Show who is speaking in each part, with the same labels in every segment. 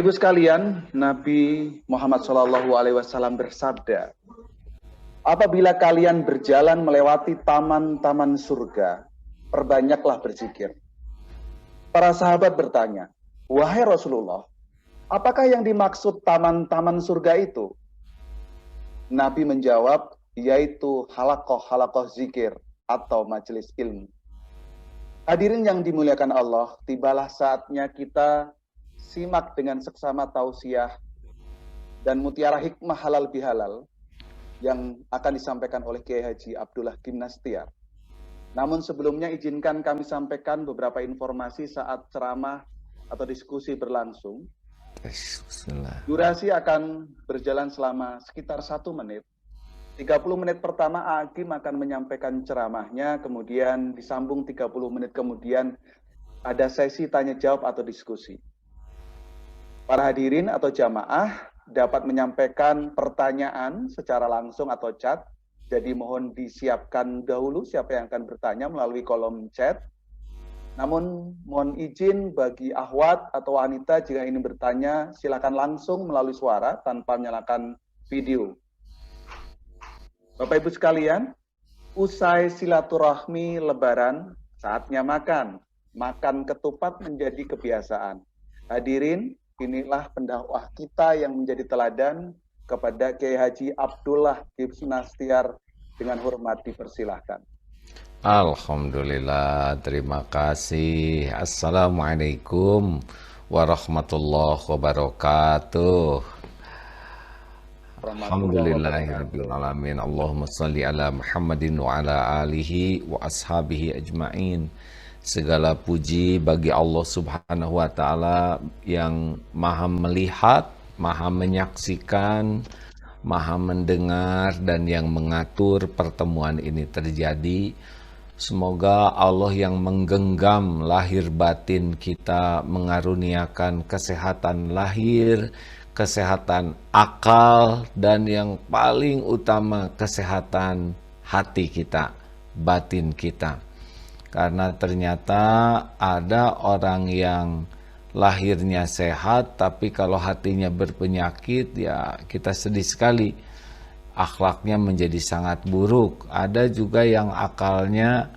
Speaker 1: Bapak Ibu sekalian, Nabi Muhammad SAW bersabda, apabila kalian berjalan melewati taman-taman surga, perbanyaklah berzikir. Para sahabat bertanya, wahai Rasulullah, apakah yang dimaksud taman-taman surga itu? Nabi menjawab, yaitu halakoh-halakoh zikir atau majelis ilmu. Hadirin yang dimuliakan Allah, tibalah saatnya kita simak dengan seksama tausiah dan mutiara hikmah halal bihalal yang akan disampaikan oleh Kiai Haji Abdullah Gimnastiar. Namun sebelumnya izinkan kami sampaikan beberapa informasi saat ceramah atau diskusi berlangsung. Durasi akan berjalan selama sekitar 1 menit. 30 menit pertama Agim akan menyampaikan ceramahnya, kemudian disambung 30 menit kemudian ada sesi tanya jawab atau diskusi. Para hadirin atau jamaah dapat menyampaikan pertanyaan secara langsung atau chat, jadi mohon disiapkan dahulu siapa yang akan bertanya melalui kolom chat. Namun mohon izin bagi akhwat atau wanita jika ingin bertanya silakan langsung melalui suara tanpa menyalakan video. Bapak Ibu sekalian, usai silaturahmi lebaran, saatnya makan. Makan ketupat menjadi kebiasaan. Hadirin, inilah pendakwah kita yang menjadi teladan kepada Kiai Haji Abdullah Gimnastiar dengan hormat dipersilahkan.
Speaker 2: Alhamdulillah, terima kasih. Assalamualaikum warahmatullahi wabarakatuh. Alhamdulillahirabbil alamin. Allahumma shalli ala Muhammadin wa ala alihi wa ashabihi ajmain. Segala puji bagi Allah Subhanahu wa taala yang Maha melihat, Maha menyaksikan, Maha mendengar dan yang mengatur pertemuan ini terjadi. Semoga Allah yang menggenggam lahir batin kita mengaruniakan kesehatan lahir, kesehatan akal, dan yang paling utama kesehatan hati kita, batin kita. Karena ternyata ada orang yang lahirnya sehat, tapi kalau hatinya berpenyakit, ya kita sedih sekali. Akhlaknya menjadi sangat buruk. Ada juga yang akalnya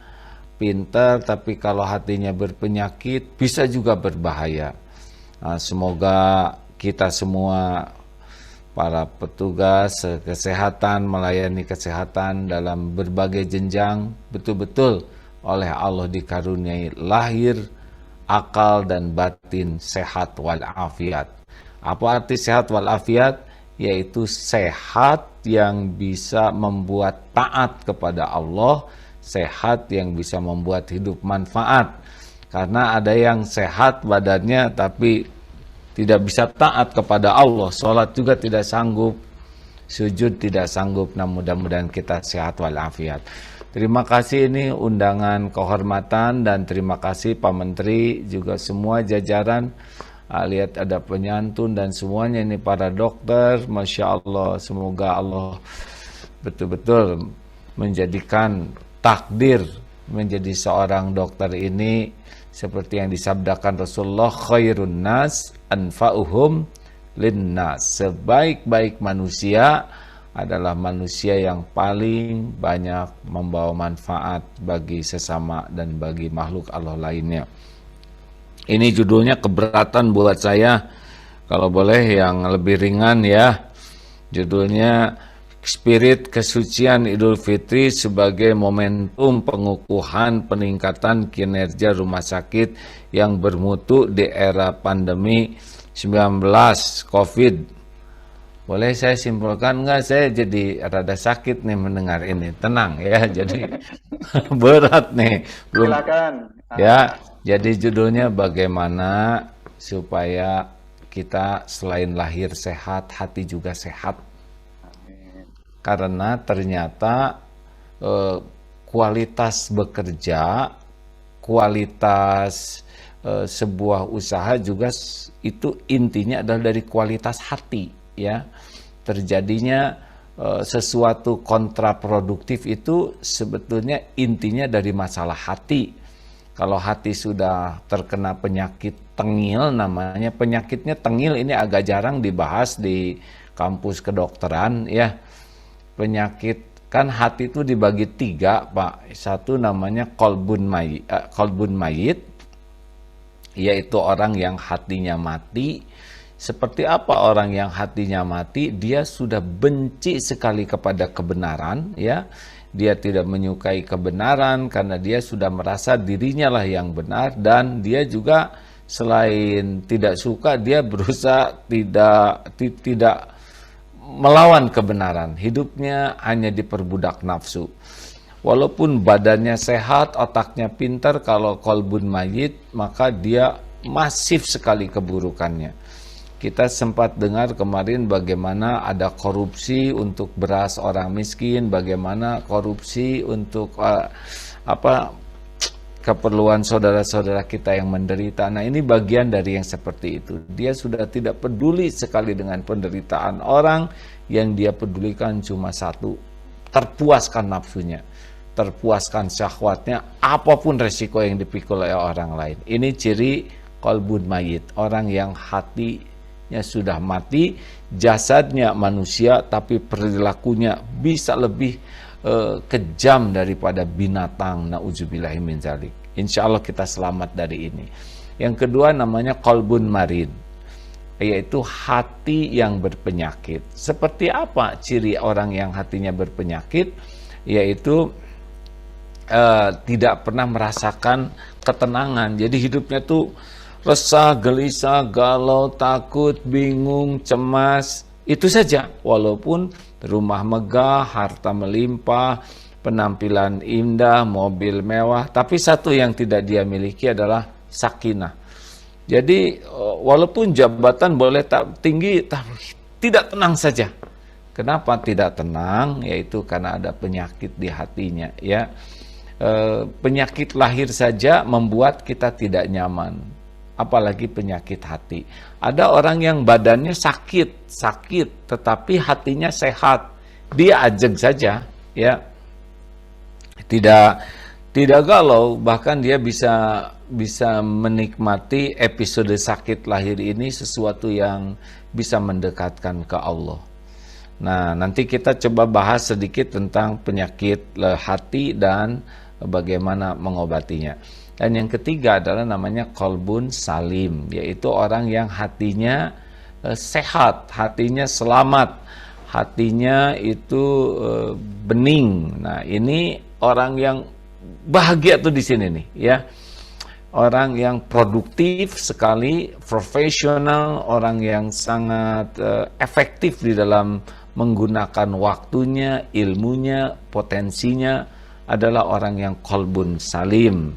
Speaker 2: pintar, tapi kalau hatinya berpenyakit, bisa juga berbahaya. Nah, semoga kita semua para petugas kesehatan melayani kesehatan dalam berbagai jenjang betul-betul oleh Allah dikaruniai lahir, akal dan batin sehat walafiat. Apa arti sehat walafiat? Yaitu sehat yang bisa membuat taat kepada Allah, sehat yang bisa membuat hidup manfaat. Karena ada yang sehat badannya tapi tidak bisa taat kepada Allah, sholat juga tidak sanggup, sujud tidak sanggup. Nah, mudah-mudahan kita sehat walafiat. Terima kasih, ini undangan kehormatan, dan terima kasih Pak Menteri juga semua jajaran. Lihat ada penyantun dan semuanya ini para dokter, Masya Allah. Semoga Allah betul-betul menjadikan takdir menjadi seorang dokter ini seperti yang disabdakan Rasulullah, khairun nas anfa'uhum linnas. Sebaik-baik manusia adalah manusia yang paling banyak membawa manfaat bagi sesama dan bagi makhluk Allah lainnya. Ini judulnya keberatan buat saya, kalau boleh yang lebih ringan ya. Judulnya Spirit Kesucian Idul Fitri sebagai momentum pengukuhan peningkatan kinerja rumah sakit yang bermutu di era pandemi 19 COVID. Boleh saya simpulkan enggak? Saya jadi rada sakit nih mendengar ini. Tenang ya, jadi berat nih. Belum.
Speaker 1: Silakan.
Speaker 2: Ya, jadi judulnya bagaimana supaya kita selain lahir sehat, hati juga sehat. Karena ternyata kualitas bekerja, kualitas sebuah usaha juga itu intinya adalah dari kualitas hati, ya. Terjadinya sesuatu kontraproduktif itu sebetulnya intinya dari masalah hati. Kalau hati sudah terkena penyakit tengil namanya. Penyakitnya tengil ini agak jarang dibahas di kampus kedokteran ya. Penyakit kan hati itu dibagi 3 Pak. Satu namanya kolbun mayit, yaitu orang yang hatinya mati. Seperti apa orang yang hatinya mati? Dia sudah benci sekali kepada kebenaran ya. Dia tidak menyukai kebenaran karena dia sudah merasa dirinya lah yang benar, dan dia juga selain tidak suka, dia berusaha tidak melawan kebenaran. Hidupnya hanya diperbudak nafsu. Walaupun badannya sehat, otaknya pintar, kalau kolbun mayit maka dia masif sekali keburukannya. Kita sempat dengar kemarin bagaimana ada korupsi untuk beras orang miskin, bagaimana korupsi untuk keperluan saudara-saudara kita yang menderita. Nah, ini bagian dari yang seperti itu. Dia sudah tidak peduli sekali dengan penderitaan orang, yang dia pedulikan cuma satu, terpuaskan nafsunya, terpuaskan syahwatnya, apapun resiko yang dipikul oleh orang lain. Ini ciri kolbun mayit, orang yang hatinya sudah mati, jasadnya manusia, tapi perilakunya bisa lebih kejam daripada binatang. Na'udzubillahi min dzalik. Insya Allah kita selamat dari ini. Yang kedua namanya kolbun marid, yaitu hati yang berpenyakit. Seperti apa ciri orang yang hatinya berpenyakit? Yaitu tidak pernah merasakan ketenangan. Jadi hidupnya tuh resah, gelisah, galau, takut, bingung, cemas. Itu saja. Walaupun rumah megah, harta melimpah, penampilan indah, mobil mewah, tapi satu yang tidak dia miliki adalah sakinah. Jadi walaupun jabatan boleh tak tinggi, tapi tidak tenang saja. Kenapa tidak tenang? Yaitu karena ada penyakit di hatinya ya. Penyakit lahir saja membuat kita tidak nyaman, apalagi penyakit hati. Ada orang yang badannya sakit, tetapi hatinya sehat. Dia ajeg saja, ya. Tidak galau, bahkan dia bisa menikmati episode sakit lahir ini sesuatu yang bisa mendekatkan ke Allah. Nah, nanti kita coba bahas sedikit tentang penyakit hati dan bagaimana mengobatinya. Dan yang ketiga adalah namanya kolbun salim, yaitu orang yang hatinya sehat, hatinya selamat, hatinya itu bening. Nah, ini orang yang bahagia tuh di sini nih, ya. Orang yang produktif sekali, profesional, orang yang sangat efektif di dalam menggunakan waktunya, ilmunya, potensinya, adalah orang yang kolbun salim.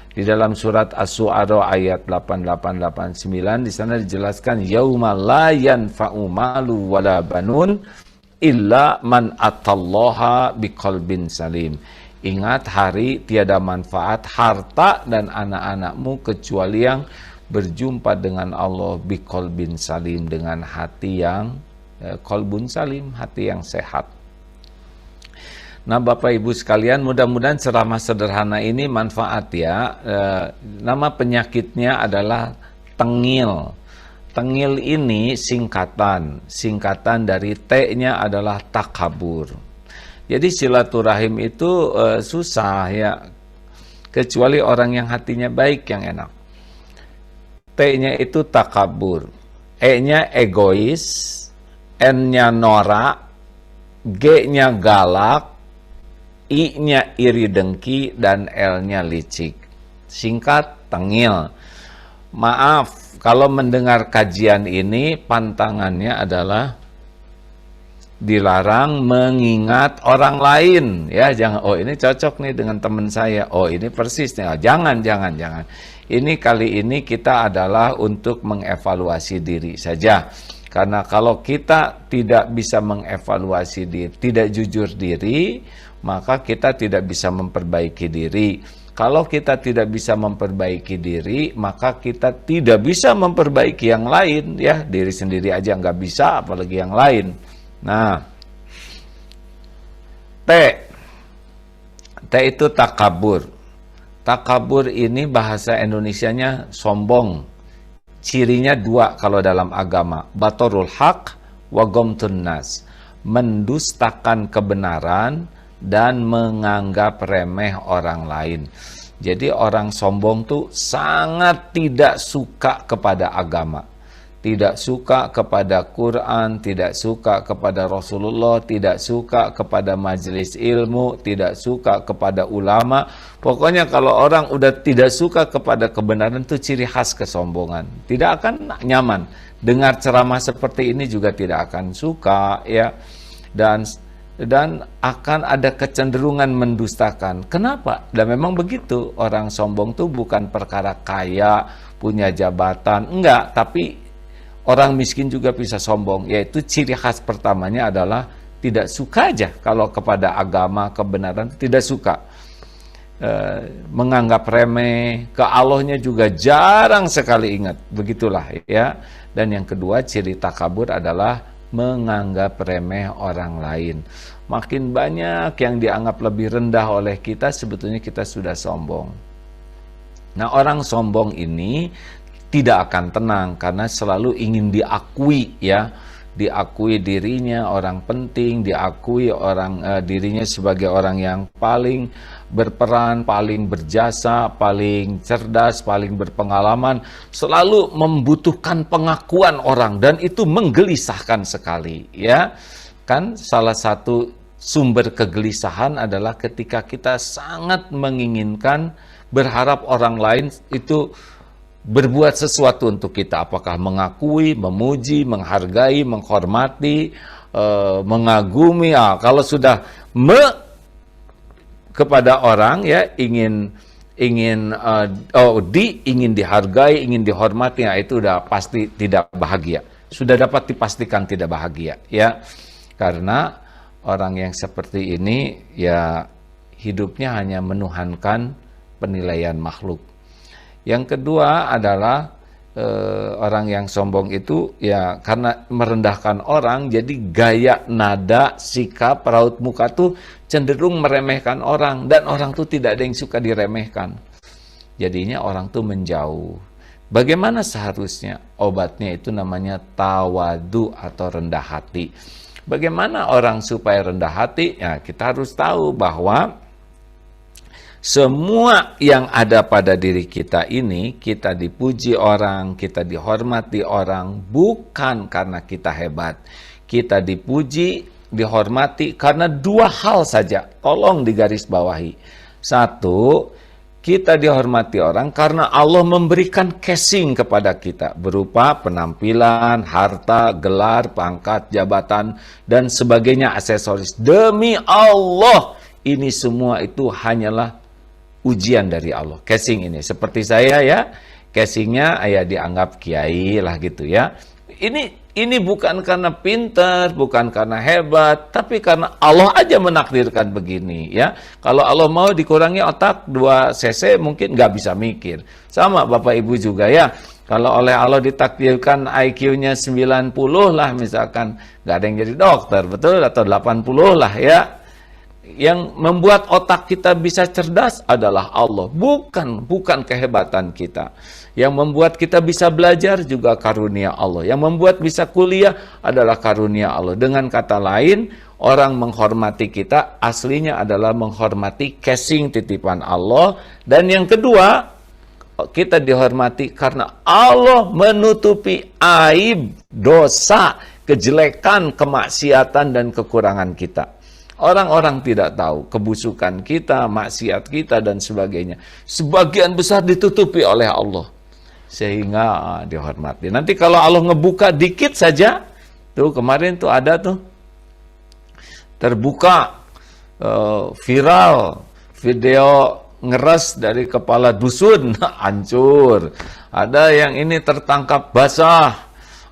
Speaker 2: Di dalam surat As-Su'ara ayat 8889 di sana dijelaskan yauma la yanfa'u malu wala banun illa man atallaha biqalbin salim. Ingat hari tiada manfaat harta dan anak-anakmu kecuali yang berjumpa dengan Allah biqalbin salim, dengan hati yang qalbun salim, hati yang sehat. Nah, Bapak Ibu sekalian, mudah-mudahan ceramah sederhana ini manfaat ya. Nama penyakitnya adalah tengil. Tengil ini singkatan dari T-nya adalah takabur. Jadi silaturahim itu susah ya, kecuali orang yang hatinya baik yang enak. T-nya itu takabur, E-nya egois, N-nya norak, G-nya galak, I-nya iri dengki, dan L-nya licik. Singkat, tengil. Maaf, kalau mendengar kajian ini, pantangannya adalah dilarang mengingat orang lain. Ya, jangan, oh ini cocok nih dengan teman saya. Oh ini persis nih. Oh, jangan. Ini kali ini kita adalah untuk mengevaluasi diri saja. Karena kalau kita tidak bisa mengevaluasi diri, tidak jujur diri, maka kita tidak bisa memperbaiki diri. Kalau kita tidak bisa memperbaiki diri, maka kita tidak bisa memperbaiki yang lain, ya. Diri sendiri aja nggak bisa, apalagi yang lain. Nah, T itu takabur. Takabur ini bahasa Indonesianya sombong. cirinya dua kalau dalam agama, batorul haq wa gomtun nas, mendustakan kebenaran dan menganggap remeh orang lain. Jadi orang sombong tuh sangat tidak suka kepada agama, tidak suka kepada Quran, tidak suka kepada Rasulullah, tidak suka kepada majelis ilmu, tidak suka kepada ulama. Pokoknya kalau orang udah tidak suka kepada kebenaran itu ciri khas kesombongan. Tidak akan nyaman. Dengar ceramah seperti ini juga tidak akan suka, ya. Dan akan ada kecenderungan mendustakan. Kenapa? Dan memang begitu. Orang sombong tuh bukan perkara kaya, punya jabatan, enggak, tapi orang miskin juga bisa sombong, yaitu ciri khas pertamanya adalah tidak suka aja kalau kepada agama, kebenaran, tidak suka. Menganggap remeh, ke Allahnya juga jarang sekali ingat, begitulah ya. Dan yang kedua, ciri takabur adalah menganggap remeh orang lain. Makin banyak yang dianggap lebih rendah oleh kita, sebetulnya kita sudah sombong. Nah, orang sombong ini tidak akan tenang karena selalu ingin diakui, ya, diakui dirinya orang penting, diakui dirinya sebagai orang yang paling berperan, paling berjasa, paling cerdas, paling berpengalaman, selalu membutuhkan pengakuan orang, dan itu menggelisahkan sekali, ya. Kan salah satu sumber kegelisahan adalah ketika kita sangat menginginkan, berharap orang lain itu berbuat sesuatu untuk kita, apakah mengakui, memuji, menghargai, menghormati, mengagumi. Kalau sudah kepada orang, ya, ingin dihargai, ingin dihormati, itu udah pasti tidak bahagia. Sudah dapat dipastikan tidak bahagia, ya. Karena orang yang seperti ini, ya, hidupnya hanya menuhankan penilaian makhluk. Yang kedua adalah orang yang sombong itu, ya, karena merendahkan orang, jadi gaya, nada, sikap, raut muka tuh cenderung meremehkan orang, dan orang tuh tidak ada yang suka diremehkan. Jadinya orang tuh menjauh. Bagaimana seharusnya? Obatnya itu namanya tawadu atau rendah hati. Bagaimana orang supaya rendah hati? Ya, kita harus tahu bahwa semua yang ada pada diri kita ini, kita dipuji orang, kita dihormati orang, bukan karena kita hebat. Kita dipuji, dihormati karena dua hal saja. Tolong digarisbawahi. Satu, kita dihormati orang karena Allah memberikan casing kepada kita, berupa penampilan, harta, gelar, pangkat, jabatan, dan sebagainya, aksesoris. Demi Allah, ini semua itu hanyalah ujian dari Allah. Casing ini, seperti saya, ya, casingnya ya dianggap kiai lah gitu, ya. Ini bukan karena pintar, bukan karena hebat, tapi karena Allah aja menakdirkan begini, ya. Kalau Allah mau dikurangi otak 2 cc mungkin nggak bisa mikir. Sama Bapak Ibu juga, ya. Kalau oleh Allah ditakdirkan IQ-nya 90 lah misalkan, nggak ada yang jadi dokter, betul, atau 80 lah, ya. Yang membuat otak kita bisa cerdas adalah Allah, bukan kehebatan kita. Yang membuat kita bisa belajar juga karunia Allah. Yang membuat bisa kuliah adalah karunia Allah. Dengan kata lain, orang menghormati kita aslinya adalah menghormati casing titipan Allah. Dan yang kedua, kita dihormati karena Allah menutupi aib, dosa, kejelekan, kemaksiatan, dan kekurangan kita. Orang-orang tidak tahu kebusukan kita, maksiat kita, dan sebagainya. Sebagian besar ditutupi oleh Allah, sehingga dihormati. Nanti kalau Allah ngebuka dikit saja, tuh kemarin tuh ada tuh terbuka viral video ngeres dari kepala dusun, hancur. Ada yang ini tertangkap basah.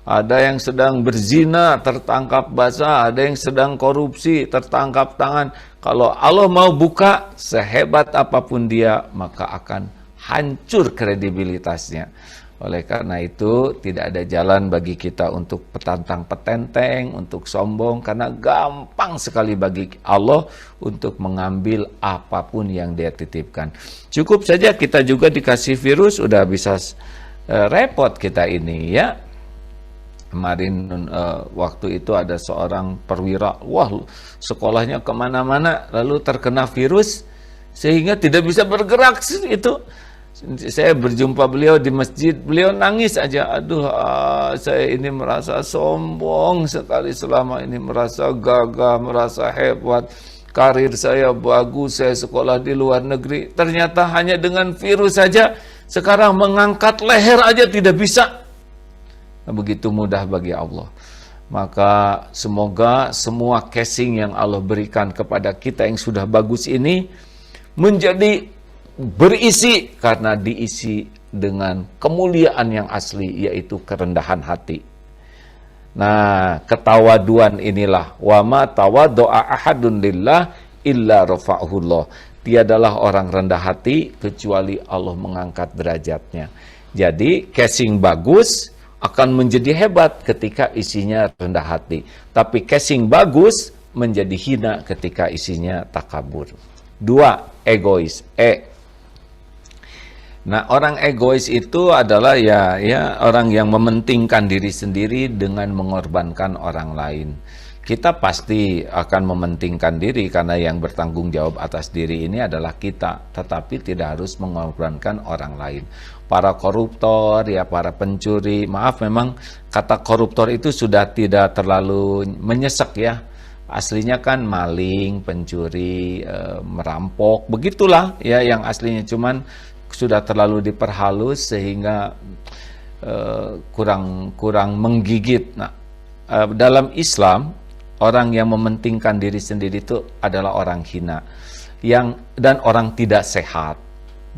Speaker 2: Ada yang sedang berzina, tertangkap basah. Ada yang sedang korupsi, tertangkap tangan. Kalau Allah mau buka, sehebat apapun dia, maka akan hancur kredibilitasnya. Oleh karena itu, tidak ada jalan bagi kita untuk petantang petenteng, untuk sombong, karena gampang sekali bagi Allah untuk mengambil apapun yang dia titipkan. Cukup saja kita juga dikasih virus, udah bisa repot kita ini ya. Kemarin waktu itu ada seorang perwira, wah sekolahnya kemana-mana, lalu terkena virus sehingga tidak bisa bergerak. Itu saya berjumpa beliau di masjid, beliau nangis aja, aduh saya ini merasa sombong sekali selama ini, merasa gagah, merasa hebat, karir saya bagus, saya sekolah di luar negeri, ternyata hanya dengan virus saja sekarang mengangkat leher aja tidak bisa. Begitu mudah bagi Allah. Maka semoga semua casing yang Allah berikan kepada kita yang sudah bagus ini menjadi berisi karena diisi dengan kemuliaan yang asli, yaitu kerendahan hati. Nah, ketawaduan inilah, wa ma tawaddu'a ahadun lillah illa rafa'ahullah. Tiadalah orang rendah hati kecuali Allah mengangkat derajatnya. Jadi casing bagus akan menjadi hebat ketika isinya rendah hati. Tapi casing bagus menjadi hina ketika isinya takabur. 2, egois. Nah, orang egois itu adalah ya orang yang mementingkan diri sendiri dengan mengorbankan orang lain. Kita pasti akan mementingkan diri karena yang bertanggung jawab atas diri ini adalah kita, tetapi tidak harus mengorbankan orang lain. Para koruptor, ya para pencuri, maaf memang kata koruptor itu sudah tidak terlalu menyesek ya. Aslinya kan maling, pencuri, merampok, begitulah ya yang aslinya, cuman sudah terlalu diperhalus sehingga kurang menggigit. Nah, dalam Islam orang yang mementingkan diri sendiri itu adalah orang hina dan orang tidak sehat.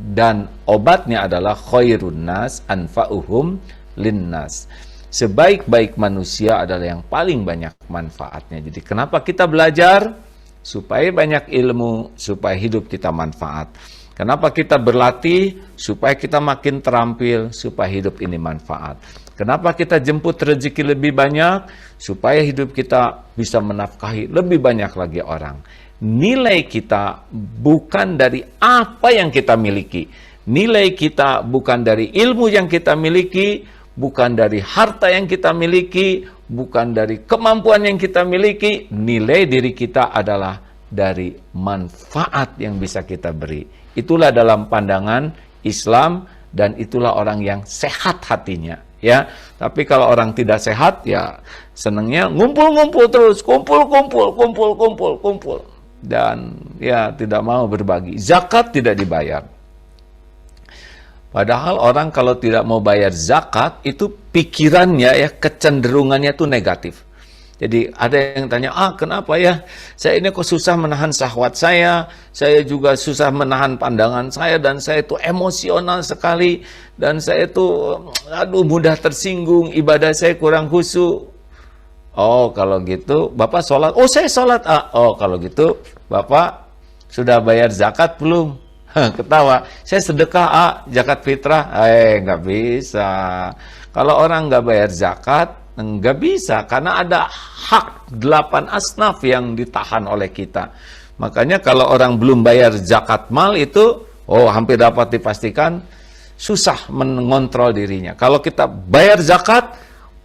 Speaker 2: Dan obatnya adalah khairun nas anfa'uhum linnas. Sebaik-baik manusia adalah yang paling banyak manfaatnya. Jadi kenapa kita belajar? Supaya banyak ilmu, supaya hidup kita manfaat. Kenapa kita berlatih? Supaya kita makin terampil, supaya hidup ini manfaat. Kenapa kita jemput rezeki lebih banyak? Supaya hidup kita bisa menafkahi lebih banyak lagi orang. Nilai kita bukan dari apa yang kita miliki. Nilai kita bukan dari ilmu yang kita miliki, bukan dari harta yang kita miliki, bukan dari kemampuan yang kita miliki. Nilai diri kita adalah dari manfaat yang bisa kita beri. Itulah dalam pandangan Islam dan itulah orang yang sehat hatinya. Ya, tapi kalau orang tidak sehat ya senangnya ngumpul-ngumpul terus, kumpul dan ya tidak mau berbagi. Zakat tidak dibayar. Padahal orang kalau tidak mau bayar zakat itu pikirannya ya, kecenderungannya itu negatif. Jadi ada yang tanya, kenapa ya saya ini kok susah menahan syahwat saya juga susah menahan pandangan saya, dan saya itu emosional sekali, dan saya itu mudah tersinggung, ibadah saya kurang khusyuk. Oh kalau gitu Bapak sholat? Oh saya sholat. Oh kalau gitu Bapak sudah bayar zakat belum? Ketawa. Saya sedekah zakat fitrah. Nggak bisa. Kalau orang nggak bayar zakat, nggak bisa, karena ada hak 8 asnaf yang ditahan oleh kita. Makanya kalau orang belum bayar zakat mal itu, hampir dapat dipastikan susah mengontrol dirinya. Kalau kita bayar zakat,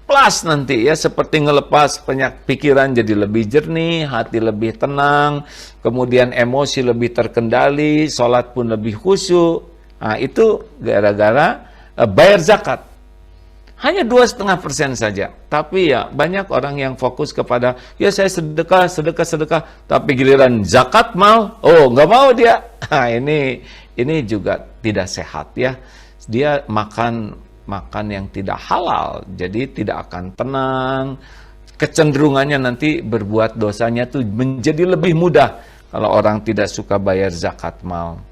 Speaker 2: plus nanti ya seperti ngelepas pikiran jadi lebih jernih, hati lebih tenang, kemudian emosi lebih terkendali, sholat pun lebih khusyuk. Nah itu gara-gara bayar zakat. Hanya 2,5% saja. Tapi ya banyak orang yang fokus kepada ya saya sedekah, tapi giliran zakat mau, nggak mau dia. Nah, ini juga tidak sehat ya. Dia makan yang tidak halal, jadi tidak akan tenang. Kecenderungannya nanti berbuat dosanya tuh menjadi lebih mudah kalau orang tidak suka bayar zakat mal.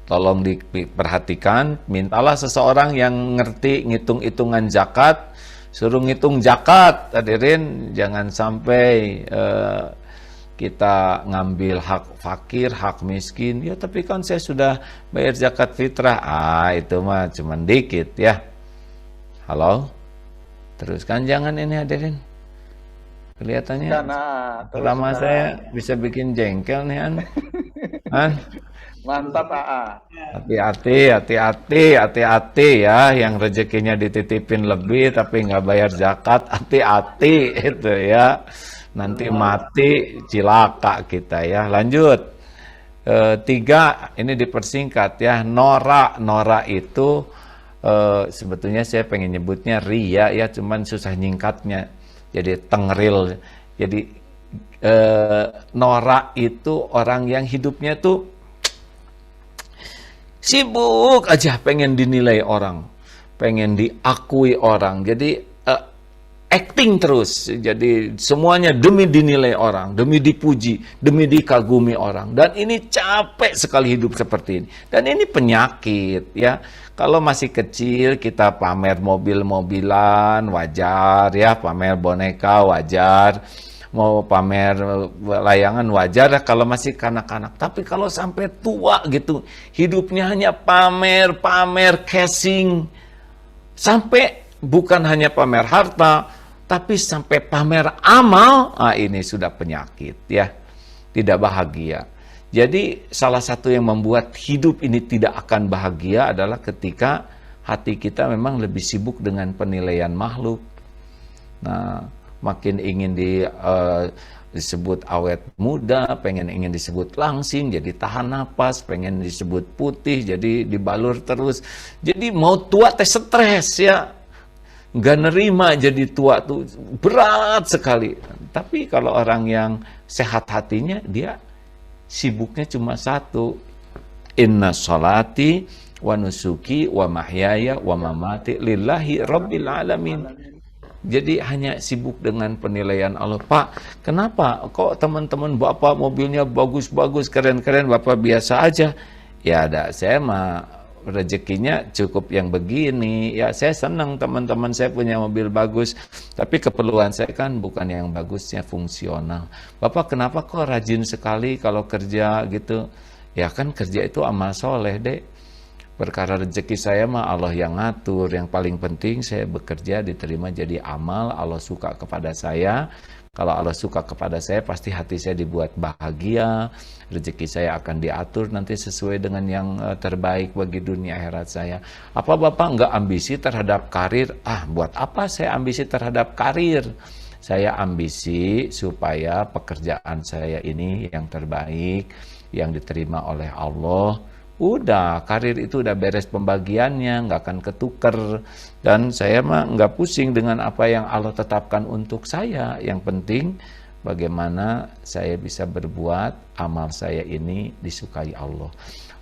Speaker 2: Tolong diperhatikan, mintalah seseorang yang ngerti ngitung-hitungan zakat, suruh ngitung zakat, hadirin, jangan sampai kita ngambil hak fakir, hak miskin. Ya tapi kan saya sudah bayar zakat fitrah. Itu mah cuman dikit ya. Halo? Teruskan, jangan ini hadirin. Kelihatannya lama saya bisa bikin jengkel nih
Speaker 1: Mantap AA.
Speaker 2: Hati-hati ya, yang rezekinya dititipin lebih tapi nggak bayar zakat, hati-hati itu ya. Nanti mati cilaka kita ya. Lanjut. Tiga, ini dipersingkat ya. Nora itu sebetulnya saya pengen nyebutnya ria ya, cuman susah nyingkatnya. Jadi tengril. Jadi Nora itu orang yang hidupnya tuh sibuk aja pengen dinilai orang, pengen diakui orang. Jadi acting terus. Jadi semuanya demi dinilai orang, demi dipuji, demi dikagumi orang. Dan ini capek sekali hidup seperti ini. Dan ini penyakit ya. Kalau masih kecil kita pamer mobil-mobilan wajar ya, pamer boneka wajar. Mau pamer layangan wajar kalau masih kanak-kanak. Tapi kalau sampai tua gitu, hidupnya hanya pamer casing. Sampai bukan hanya pamer harta, tapi sampai pamer amal. Ini sudah penyakit ya. Tidak bahagia. Jadi salah satu yang membuat hidup ini tidak akan bahagia adalah ketika hati kita memang lebih sibuk dengan penilaian makhluk. Nah, makin ingin disebut awet muda, ingin disebut langsing, jadi tahan napas, pengen disebut putih, jadi dibalur terus. Jadi mau tua teh stres ya, nggak nerima jadi tua tuh berat sekali. Tapi kalau orang yang sehat hatinya, dia sibuknya cuma satu, inna sholati wa nusuki wa mahyaya wa mamati lillahi rabbil alamin. Jadi hanya sibuk dengan penilaian Allah. Pak, kenapa kok teman-teman Bapak mobilnya bagus-bagus, keren-keren, Bapak biasa aja? Ya ada, saya mah rezekinya cukup yang begini. Ya saya senang teman-teman saya punya mobil bagus, tapi keperluan saya kan bukan yang bagusnya, fungsional. Bapak kenapa kok rajin sekali kalau kerja gitu? Ya kan kerja itu amal soleh, Dek. Perkara rezeki saya mah Allah yang ngatur. Yang paling penting saya bekerja diterima jadi amal. Allah suka kepada saya. Kalau Allah suka kepada saya, pasti hati saya dibuat bahagia. Rezeki saya akan diatur nanti sesuai dengan yang terbaik bagi dunia akhirat saya. Apa Bapak nggak ambisi terhadap karir? Buat apa saya ambisi terhadap karir? Saya ambisi supaya pekerjaan saya ini yang terbaik, yang diterima oleh Allah. Udah, karir itu udah beres pembagiannya, nggak akan ketuker. Dan saya mah nggak pusing dengan apa yang Allah tetapkan untuk saya. Yang penting bagaimana saya bisa berbuat amal saya ini disukai Allah.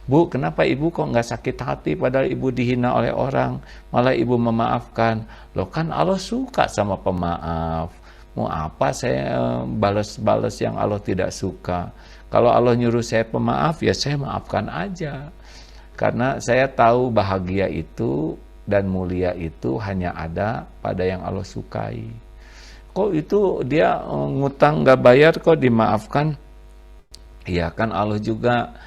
Speaker 2: Bu, kenapa ibu kok nggak sakit hati padahal ibu dihina oleh orang, malah ibu memaafkan? Loh kan Allah suka sama pemaaf. Mau apa saya balas-balas yang Allah tidak suka? Kalau Allah nyuruh saya pemaaf, ya saya maafkan aja. Karena saya tahu bahagia itu dan mulia itu hanya ada pada yang Allah sukai. Kok itu dia ngutang nggak bayar kok dimaafkan? Ya kan Allah juga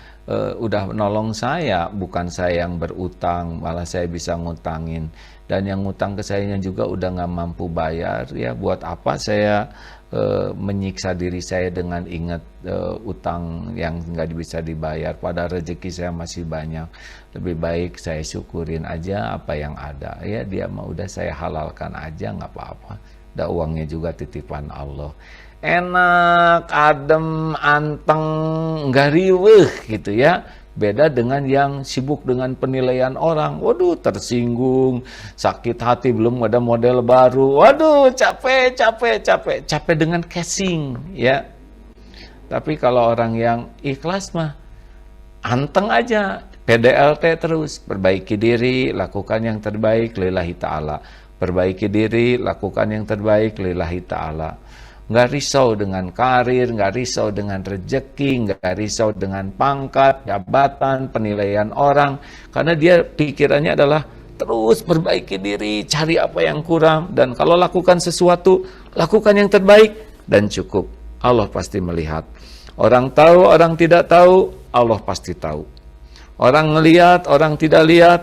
Speaker 2: udah nolong saya, bukan saya yang berutang, malah saya bisa ngutangin. Dan yang ngutang ke saya juga udah nggak mampu bayar, ya buat apa saya menyiksa diri saya dengan ingat utang yang nggak bisa dibayar, padahal rezeki saya masih banyak. Lebih baik saya syukurin aja apa yang ada, ya dia mau udah saya halalkan aja, nggak apa-apa. Ada uangnya juga titipan Allah. Enak, adem, anteng, nggak riweuh gitu ya. Beda dengan yang sibuk dengan penilaian orang. Waduh, tersinggung, sakit hati, belum ada model baru. Waduh, capek dengan casing ya. Tapi kalau orang yang ikhlas mah anteng aja, PDLT terus, perbaiki diri, lakukan yang terbaik lillahi ta'ala. Perbaiki diri, lakukan yang terbaik lillahi ta'ala. Nggak risau dengan karir, nggak risau dengan rezeki, nggak risau dengan pangkat, jabatan, penilaian orang. Karena dia pikirannya adalah terus perbaiki diri, cari apa yang kurang. Dan kalau lakukan sesuatu, lakukan yang terbaik dan cukup. Allah pasti melihat. Orang tahu, orang tidak tahu, Allah pasti tahu. Orang ngelihat, orang tidak lihat,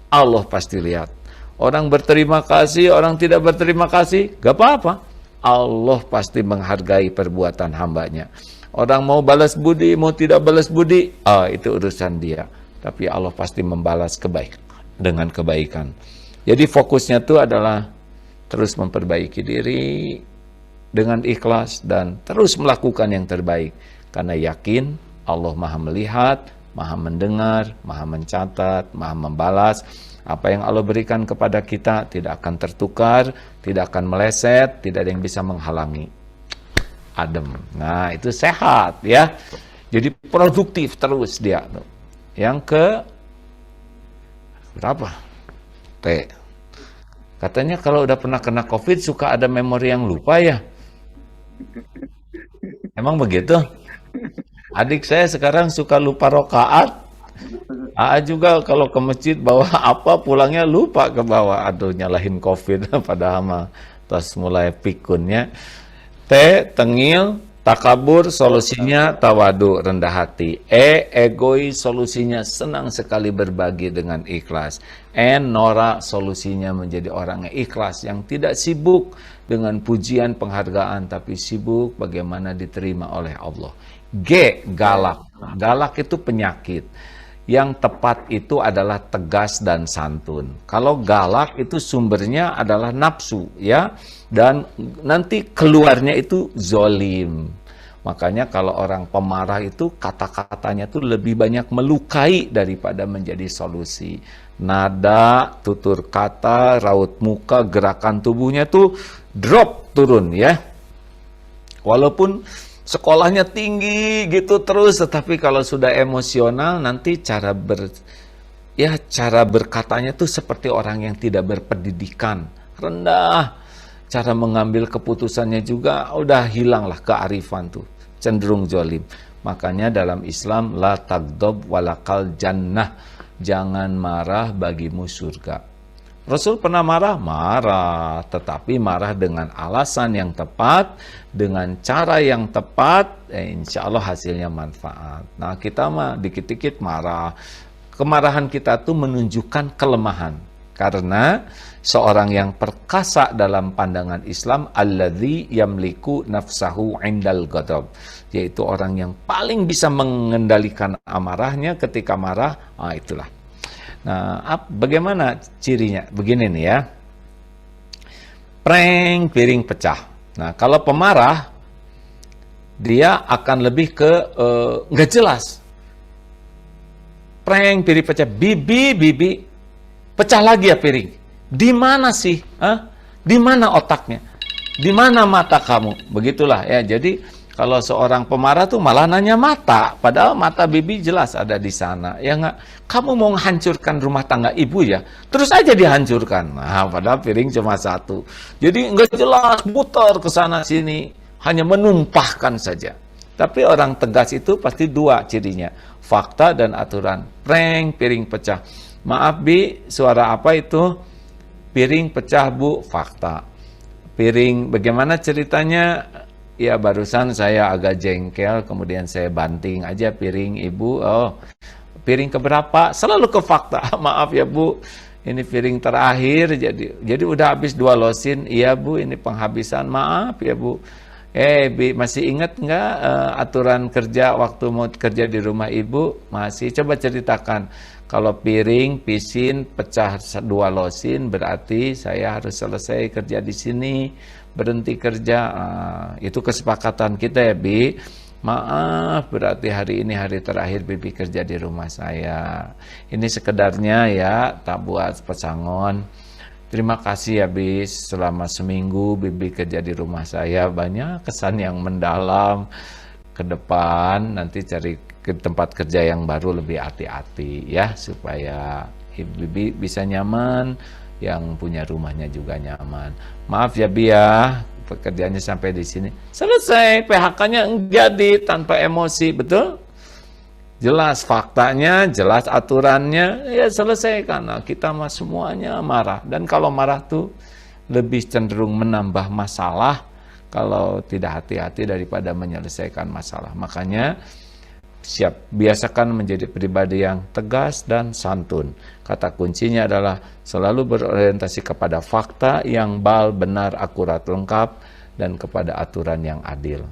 Speaker 2: Allah pasti lihat. Orang berterima kasih, orang tidak berterima kasih, gak apa-apa. Allah pasti menghargai perbuatan hambanya. Orang mau balas budi, mau tidak balas budi, itu urusan dia. Tapi Allah pasti membalas dengan kebaikan. Jadi fokusnya itu adalah terus memperbaiki diri dengan ikhlas dan terus melakukan yang terbaik. Karena yakin Allah Maha melihat, Maha mendengar, Maha mencatat, Maha membalas. Apa yang Allah berikan kepada kita tidak akan tertukar, tidak akan meleset, tidak ada yang bisa menghalangi. Adem. Nah, itu sehat ya. Jadi produktif terus dia. Yang ke berapa? T. Katanya kalau udah pernah kena COVID suka ada memori yang lupa ya. Emang begitu? Adik saya sekarang suka lupa rokaat. AA juga kalau ke masjid bawa apa pulangnya lupa ke bawah. Aduh nyalahin COVID padahal mah terus mulai pikunnya. T. Tengil, takabur, solusinya tawadu, rendah hati. E. Egois, solusinya senang sekali berbagi dengan ikhlas. N. Norak, solusinya menjadi orang yang ikhlas, yang tidak sibuk dengan pujian penghargaan, tapi sibuk bagaimana diterima oleh Allah. G. Galak. Galak itu penyakit. Yang tepat itu adalah tegas dan santun. Kalau galak itu sumbernya adalah nafsu, ya, dan nanti keluarnya itu zolim. Makanya kalau orang pemarah itu kata-katanya tuh lebih banyak melukai daripada menjadi solusi. Nada, tutur kata, raut muka, gerakan tubuhnya tuh drop turun ya. Walaupun sekolahnya tinggi gitu terus, tetapi kalau sudah emosional nanti cara berkatanya tuh seperti orang yang tidak berpendidikan, rendah. Cara mengambil keputusannya juga udah hilanglah kearifan tuh, cenderung zolim. Makanya dalam Islam la tagdob walakal jannah, jangan marah bagimu surga. Rasul pernah marah? Marah, tetapi marah dengan alasan yang tepat, dengan cara yang tepat, insya Allah hasilnya manfaat. Nah kita mah dikit-dikit marah. Kemarahan kita tuh menunjukkan kelemahan. Karena seorang yang perkasa dalam pandangan Islam, alladzi yamliku nafsahu indal ghadab, yaitu orang yang paling bisa mengendalikan amarahnya ketika marah, itulah. Nah, bagaimana cirinya? Begini nih ya. Prank piring pecah. Nah, kalau pemarah, dia akan lebih ke nggak jelas. Prank piring pecah. Bibi, pecah lagi ya piring. Di mana sih? Di mana otaknya? Di mana mata kamu? Begitulah ya. Jadi kalau seorang pemarah tuh malah nanya mata, padahal mata bibi jelas ada di sana. Ya nggak? Kamu mau menghancurkan rumah tangga ibu ya? Terus aja dihancurkan. Nah, padahal piring cuma satu. Jadi nggak jelas, muter ke sana sini, hanya menumpahkan saja. Tapi orang tegas itu pasti dua cirinya, fakta dan aturan. Prank piring pecah. Maaf Bi, suara apa itu? Piring pecah Bu, fakta. Piring bagaimana ceritanya? Ya barusan saya agak jengkel, kemudian saya banting aja piring ibu. Oh, piring keberapa? Selalu ke fakta. Maaf ya Bu, ini piring terakhir. Jadi udah habis 2 losin. Iya Bu, ini penghabisan. Maaf ya Bu. Bi, masih ingat nggak aturan kerja waktu mau kerja di rumah ibu? Masih. Coba ceritakan. Kalau piring, pisin, pecah 2 losin, berarti saya harus selesai kerja di sini. Berhenti kerja, itu kesepakatan kita ya Bi. Maaf, berarti hari ini hari terakhir Bibi kerja di rumah saya. Ini sekedarnya ya, tak buat pesangon. Terima kasih ya Bi, selama seminggu Bibi kerja di rumah saya. Banyak kesan yang mendalam. Ke depan nanti cari ke tempat kerja yang baru lebih hati-hati ya, supaya Bibi bisa nyaman, yang punya rumahnya juga nyaman. Maaf ya Bi ya, pekerjaannya sampai di sini. Selesai, PHK-nya jadi tanpa emosi, betul? Jelas faktanya, jelas aturannya, ya selesai. Karena kita mah semuanya marah. Dan kalau marah tuh lebih cenderung menambah masalah kalau tidak hati-hati daripada menyelesaikan masalah. Makanya biasakan menjadi pribadi yang tegas dan santun. Kata kuncinya adalah selalu berorientasi kepada fakta yang benar, akurat, lengkap, dan kepada aturan yang adil.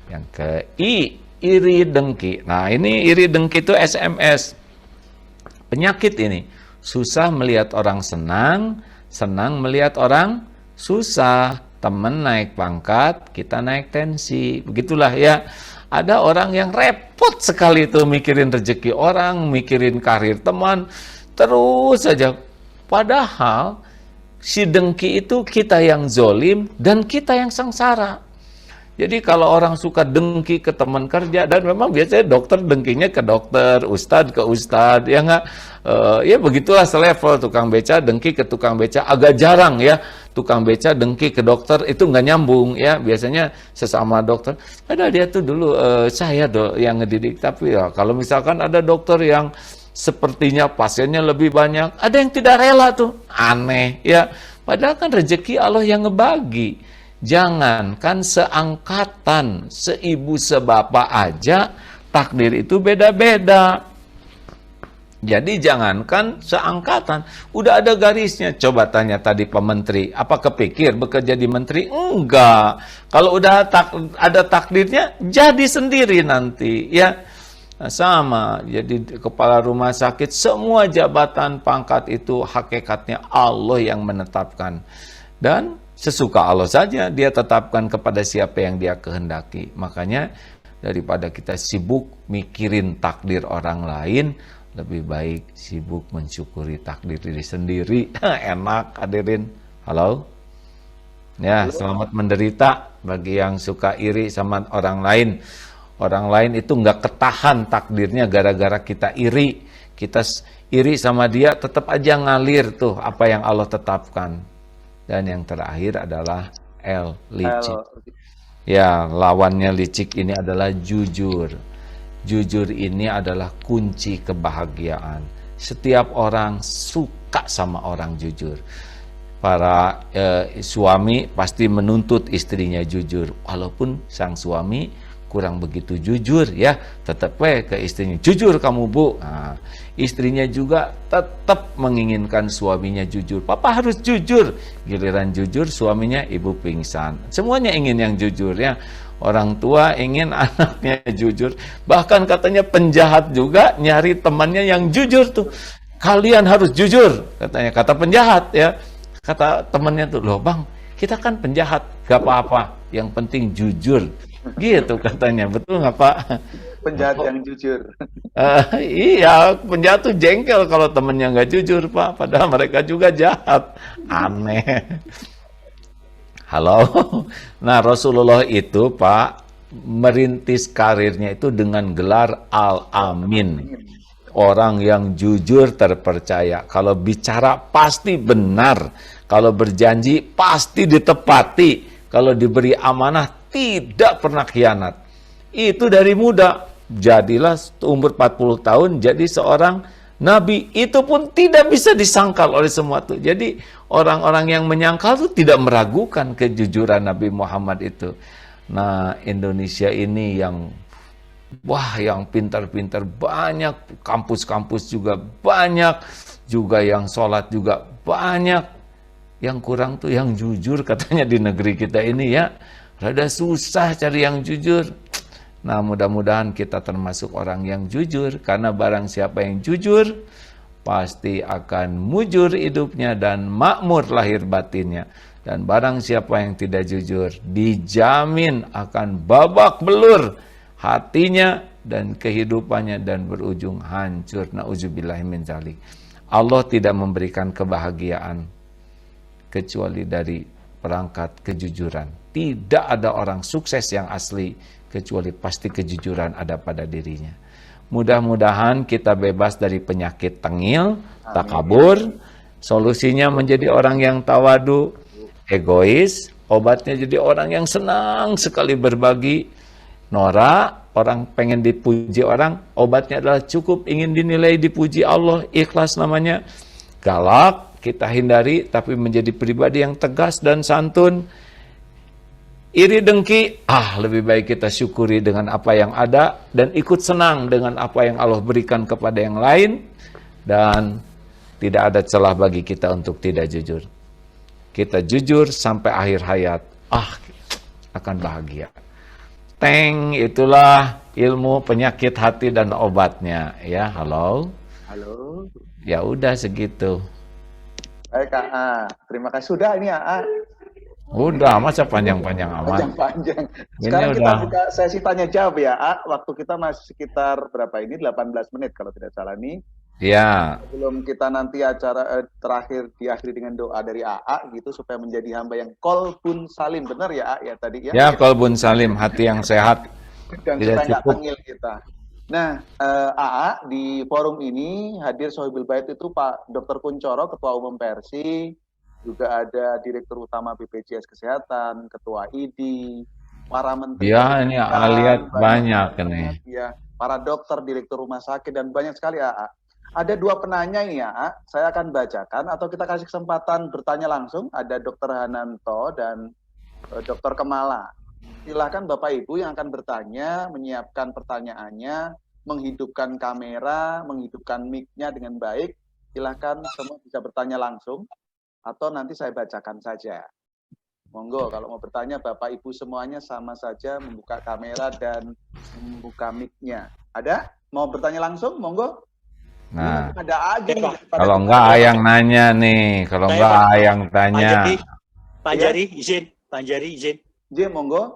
Speaker 2: Yang ke I, iri dengki. Nah, ini iri dengki itu SMS. Penyakit ini. Susah melihat orang senang, senang melihat orang susah. Teman naik pangkat, kita naik tensi. Begitulah ya. Ada orang yang repot sekali itu mikirin rezeki orang, mikirin karir teman, terus saja. Padahal si dengki itu kita yang zolim dan kita yang sengsara. Jadi kalau orang suka dengki ke teman kerja, dan memang biasanya dokter dengkinya ke dokter, ustadz ke ustadz, ya nggak? Ya begitulah selevel. Tukang beca dengki ke tukang beca, agak jarang ya. Tukang beca dengki ke dokter, itu nggak nyambung ya. Biasanya sesama dokter. Padahal dia tuh dulu saya yang ngedidik. Tapi ya kalau misalkan ada dokter yang sepertinya pasiennya lebih banyak, ada yang tidak rela tuh, aneh ya. Padahal kan rezeki Allah yang ngebagi. Jangankan seangkatan, seibu sebapak aja, takdir itu beda-beda. Jadi jangankan seangkatan, udah ada garisnya. Coba tanya tadi Pak Menteri, apa kepikir bekerja di menteri? Enggak. Kalau udah ada takdirnya, jadi sendiri nanti ya. Nah, sama, jadi kepala rumah sakit, semua jabatan pangkat itu hakikatnya Allah yang menetapkan. Dan sesuka Allah saja dia tetapkan kepada siapa yang dia kehendaki. Makanya daripada kita sibuk mikirin takdir orang lain, lebih baik sibuk mensyukuri takdir diri sendiri. Enak hadirin. Halo? Ya, selamat menderita bagi yang suka iri sama orang lain. Orang lain itu nggak ketahan takdirnya gara-gara kita iri. Kita iri sama dia, tetap aja ngalir tuh apa yang Allah tetapkan. Dan yang terakhir adalah L, licik. Ya, lawannya licik ini adalah jujur. Jujur ini adalah kunci kebahagiaan. Setiap orang suka sama orang jujur. Para suami pasti menuntut istrinya jujur. Walaupun sang suami kurang begitu jujur ya, tetap ke istrinya, jujur kamu bu. Nah, istrinya juga tetap menginginkan suaminya jujur. Papa harus jujur. Giliran jujur suaminya ibu pingsan. Semuanya ingin yang jujur ya. Orang tua ingin anaknya jujur. Bahkan katanya penjahat juga nyari temannya yang jujur tuh. Kalian harus jujur katanya, kata penjahat ya. Kata temannya tuh, loh bang, kita kan penjahat, gak apa-apa, yang penting jujur. Gitu katanya, betul nggak Pak?
Speaker 1: Penjahat yang jujur.
Speaker 2: Iya, penjahat tuh jengkel kalau temennya nggak jujur Pak, padahal mereka juga jahat. Aneh. Halo? Nah Rasulullah itu Pak, merintis karirnya itu dengan gelar Al-Amin. Orang yang jujur terpercaya. Kalau bicara pasti benar. Kalau berjanji pasti ditepati. Kalau diberi amanah tidak pernah khianat. Itu dari muda. Jadilah umur 40 tahun jadi seorang nabi. Itu pun tidak bisa disangkal oleh semua itu. Jadi orang-orang yang menyangkal itu tidak meragukan kejujuran Nabi Muhammad itu. Nah, Indonesia ini yang yang pintar-pintar banyak, kampus-kampus juga banyak, juga yang sholat juga banyak. Yang kurang tuh yang jujur katanya di negeri kita ini ya. Rada susah cari yang jujur. Nah mudah-mudahan kita termasuk orang yang jujur. Karena barang siapa yang jujur, pasti akan mujur hidupnya dan makmur lahir batinnya. Dan barang siapa yang tidak jujur, dijamin akan babak belur hatinya dan kehidupannya dan berujung hancur. Na'udzubillahi min dzalik. Allah tidak memberikan kebahagiaan kecuali dari perangkat kejujuran. Tidak ada orang sukses yang asli kecuali pasti kejujuran ada pada dirinya. Mudah-mudahan kita bebas dari penyakit tengil, takabur. Solusinya menjadi orang yang tawadu, egois. Obatnya jadi orang yang senang sekali berbagi. Norak, orang pengen dipuji orang, obatnya adalah cukup ingin dinilai dipuji Allah, ikhlas namanya. Galak, kita hindari, tapi menjadi pribadi yang tegas dan santun. Iri dengki, lebih baik kita syukuri dengan apa yang ada dan ikut senang dengan apa yang Allah berikan kepada yang lain, dan tidak ada celah bagi kita untuk tidak jujur. Kita jujur sampai akhir hayat, akan bahagia. Teng, itulah ilmu penyakit hati dan obatnya. Ya, halo.
Speaker 1: Halo.
Speaker 2: Ya udah segitu.
Speaker 1: Baik AA, terima kasih. Sudah ini AA.
Speaker 2: Udah, masa panjang-panjang amat?
Speaker 1: Panjang-panjang.
Speaker 2: Ini
Speaker 1: Sekarang kita
Speaker 2: udah.
Speaker 1: buka sesi tanya jawab ya AA. Waktu kita masih sekitar berapa ini? 18 menit kalau tidak salah nih.
Speaker 2: Ya,
Speaker 1: Sebelum kita nanti acara terakhir diakhiri dengan doa dari AA gitu supaya menjadi hamba yang kolbun salim. Benar ya AA ya tadi ya?
Speaker 2: ya kolbun salim, hati yang sehat.
Speaker 1: Dan
Speaker 2: Tidak
Speaker 1: supaya nggak
Speaker 2: cukup.
Speaker 1: tengil kita. Nah, AA di forum ini hadir Sohibul Bait itu Pak Dr. Kuncoro, Ketua Umum Persi, juga ada Direktur Utama BPJS Kesehatan, Ketua ID, para menteri
Speaker 2: Ya, ini lihat banyak ini.
Speaker 1: ya, para dokter, Direktur Rumah Sakit, dan banyak sekali AA. Ada dua penanya ini ya, saya akan bacakan atau kita kasih kesempatan bertanya langsung. Ada Dr. Hananto dan Dr. Kemala. Silakan Bapak Ibu yang akan bertanya, menyiapkan pertanyaannya, menghidupkan kamera, menghidupkan mic-nya dengan baik. Silakan semua bisa bertanya langsung atau nanti saya bacakan saja. Monggo kalau mau bertanya Bapak Ibu semuanya sama saja membuka kamera dan membuka mic-nya. Ada? Mau bertanya langsung? Monggo.
Speaker 2: Nah,
Speaker 1: Ada aja nih.
Speaker 2: kalau enggak yang nanya nih, kalau enggak yang tanya.
Speaker 3: Pak Jari izin, Pak Jari izin.
Speaker 1: J, monggo.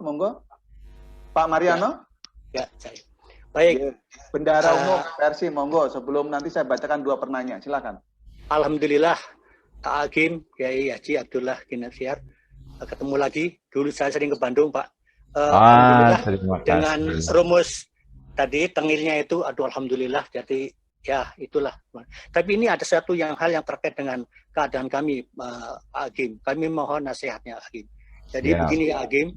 Speaker 1: Pak Mariano?
Speaker 3: Ya, saya. Baik.
Speaker 1: Bendara Umum Persi, monggo. Sebelum nanti saya bacakan dua pertanyaan, silakan.
Speaker 3: Alhamdulillah, Pak Hakim, Kiai Haji Abdullah Kinasiar, ketemu lagi. Dulu saya sering ke Bandung, Pak. Alhamdulillah,
Speaker 2: terima kasih.
Speaker 3: dengan rumus tadi, tengilnya itu, aduh Alhamdulillah, jadi ya itulah. Tapi ini ada satu hal yang terkait dengan keadaan kami, Pak Hakim. Kami mohon nasihatnya, Hakim. Jadi begini, Hakim,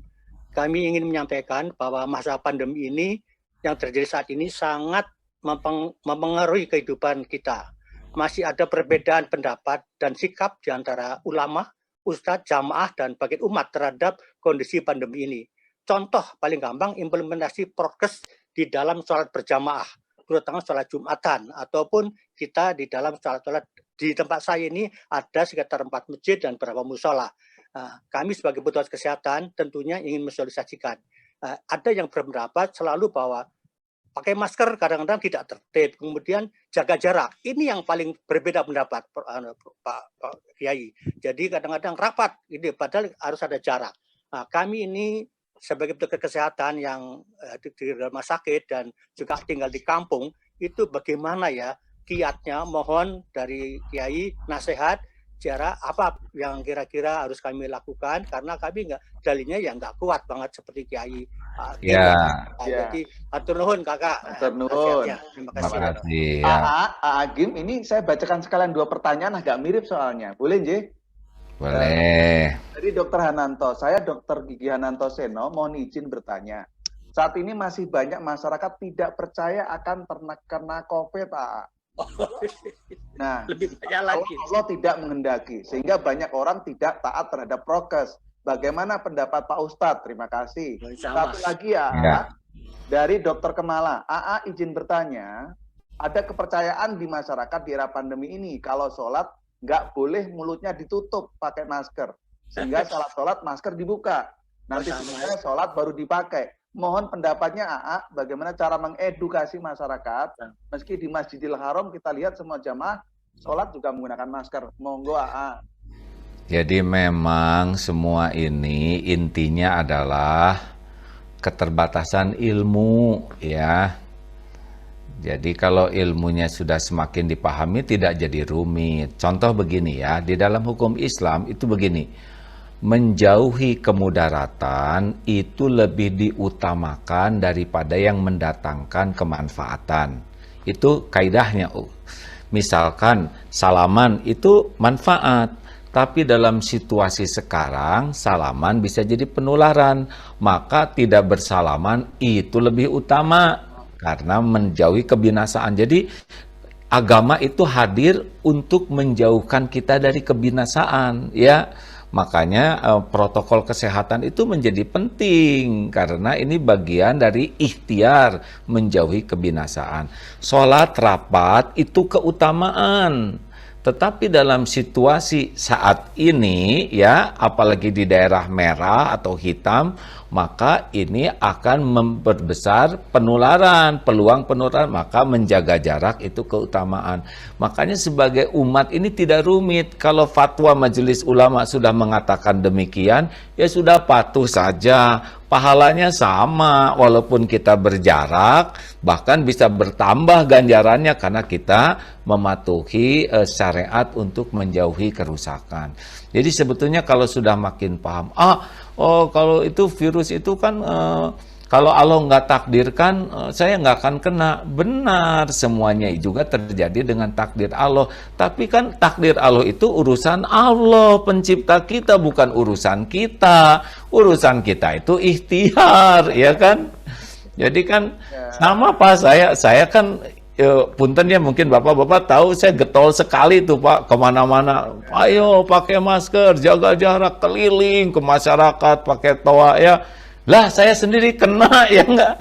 Speaker 3: kami ingin menyampaikan bahwa masa pandemi ini yang terjadi saat ini sangat mempengaruhi kehidupan kita. Masih ada perbedaan pendapat dan sikap di antara ulama, ustadz, jamaah, dan bagian umat terhadap kondisi pandemi ini. Contoh paling gampang, implementasi prokes di dalam sholat berjamaah, terutama sholat Jumatan, ataupun kita di dalam sholat di tempat saya ini ada sekitar 4 masjid dan beberapa musola. Kami sebagai petugas kesehatan tentunya ingin mensosialisasikan. Ada yang berpendapat selalu bahwa pakai masker kadang-kadang tidak tertib, kemudian jaga jarak. Ini yang paling berbeda pendapat, Pak Kiai. Jadi kadang-kadang rapat, ini padahal harus ada jarak. Kami ini sebagai petugas kesehatan yang di rumah sakit dan juga tinggal di kampung, itu bagaimana ya kiatnya? Mohon dari Kiai nasihat, jarak apa yang kira-kira harus kami lakukan, karena kami dalilnya yang nggak kuat banget seperti Kiai. Jadi atur nuhun kakak.
Speaker 1: Atur nuhun.
Speaker 3: Terima kasih.
Speaker 1: Agim, ini saya bacakan sekalian dua pertanyaan agak mirip soalnya. Boleh, J?
Speaker 2: Boleh.
Speaker 1: Dari Dr. Hananto, saya Dr. Gigi Hananto Seno, mohon izin bertanya. Saat ini masih banyak masyarakat tidak percaya akan terkena COVID, AA. Nah,
Speaker 3: lebih banyak lagi.
Speaker 1: Allah tidak menghendaki, sehingga banyak orang tidak taat terhadap prokes. Bagaimana pendapat Pak Ustadz? Terima kasih. Satu lagi ya. Dari Dr. Kemala, AA izin bertanya, ada kepercayaan di masyarakat di era pandemi ini, kalau sholat nggak boleh mulutnya ditutup pakai masker, sehingga sholat masker dibuka. Nanti sebenarnya sholat baru dipakai. Mohon pendapatnya AA, bagaimana cara mengedukasi masyarakat, meski di Masjidil Haram kita lihat semua jamaah sholat juga menggunakan masker. Monggo AA.
Speaker 2: Jadi memang semua ini intinya adalah keterbatasan ilmu, ya. Jadi kalau ilmunya sudah semakin dipahami tidak jadi rumit. Contoh begini ya, di dalam hukum Islam itu begini. Menjauhi kemudaratan itu lebih diutamakan daripada yang mendatangkan kemanfaatan. Itu kaidahnya. Misalkan salaman itu manfaat, tapi dalam situasi sekarang salaman bisa jadi penularan, maka tidak bersalaman itu lebih utama karena menjauhi kebinasaan. Jadi agama itu hadir untuk menjauhkan kita dari kebinasaan, ya. Makanya protokol kesehatan itu menjadi penting karena ini bagian dari ikhtiar menjauhi kebinasaan. Sholat rapat itu keutamaan. Tetapi dalam situasi saat ini ya, apalagi di daerah merah atau hitam, maka ini akan memperbesar penularan, peluang penularan, maka menjaga jarak itu keutamaan. Makanya sebagai umat ini tidak rumit. Kalau fatwa Majelis Ulama sudah mengatakan demikian, ya sudah patuh saja. Pahalanya sama, walaupun kita berjarak, bahkan bisa bertambah ganjarannya karena kita mematuhi syariat untuk menjauhi kerusakan. Jadi sebetulnya kalau sudah makin paham, kalau itu virus itu kan kalau Allah nggak takdirkan, saya nggak akan kena. Benar, semuanya juga terjadi dengan takdir Allah. Tapi kan takdir Allah itu urusan Allah, pencipta kita, bukan urusan kita. Urusan kita itu ikhtiar, ya kan? Jadi kan sama Pak, saya kan punten ya, mungkin Bapak-Bapak tahu saya getol sekali tuh Pak, kemana-mana. Ayo pakai masker, jaga jarak, keliling ke masyarakat, pakai toa ya. Lah saya sendiri kena ya enggak.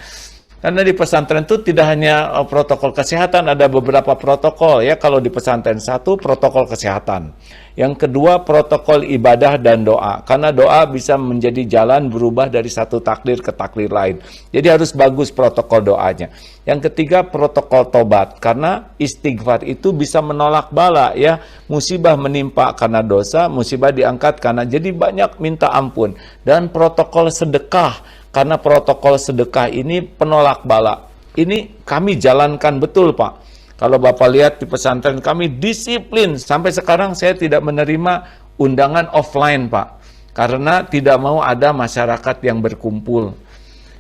Speaker 2: Karena di pesantren itu tidak hanya protokol kesehatan, ada beberapa protokol ya. Kalau di pesantren, satu protokol kesehatan. Yang kedua protokol ibadah dan doa. Karena doa bisa menjadi jalan berubah dari satu takdir ke takdir lain. Jadi harus bagus protokol doanya. Yang ketiga protokol tobat. Karena istighfar itu bisa menolak bala ya. Musibah menimpa karena dosa, musibah diangkat karena, jadi banyak minta ampun. Dan protokol sedekah. Karena protokol sedekah ini penolak bala. Ini kami jalankan betul Pak. Kalau Bapak lihat di pesantren kami disiplin. Sampai sekarang saya tidak menerima undangan offline Pak. Karena tidak mau ada masyarakat yang berkumpul.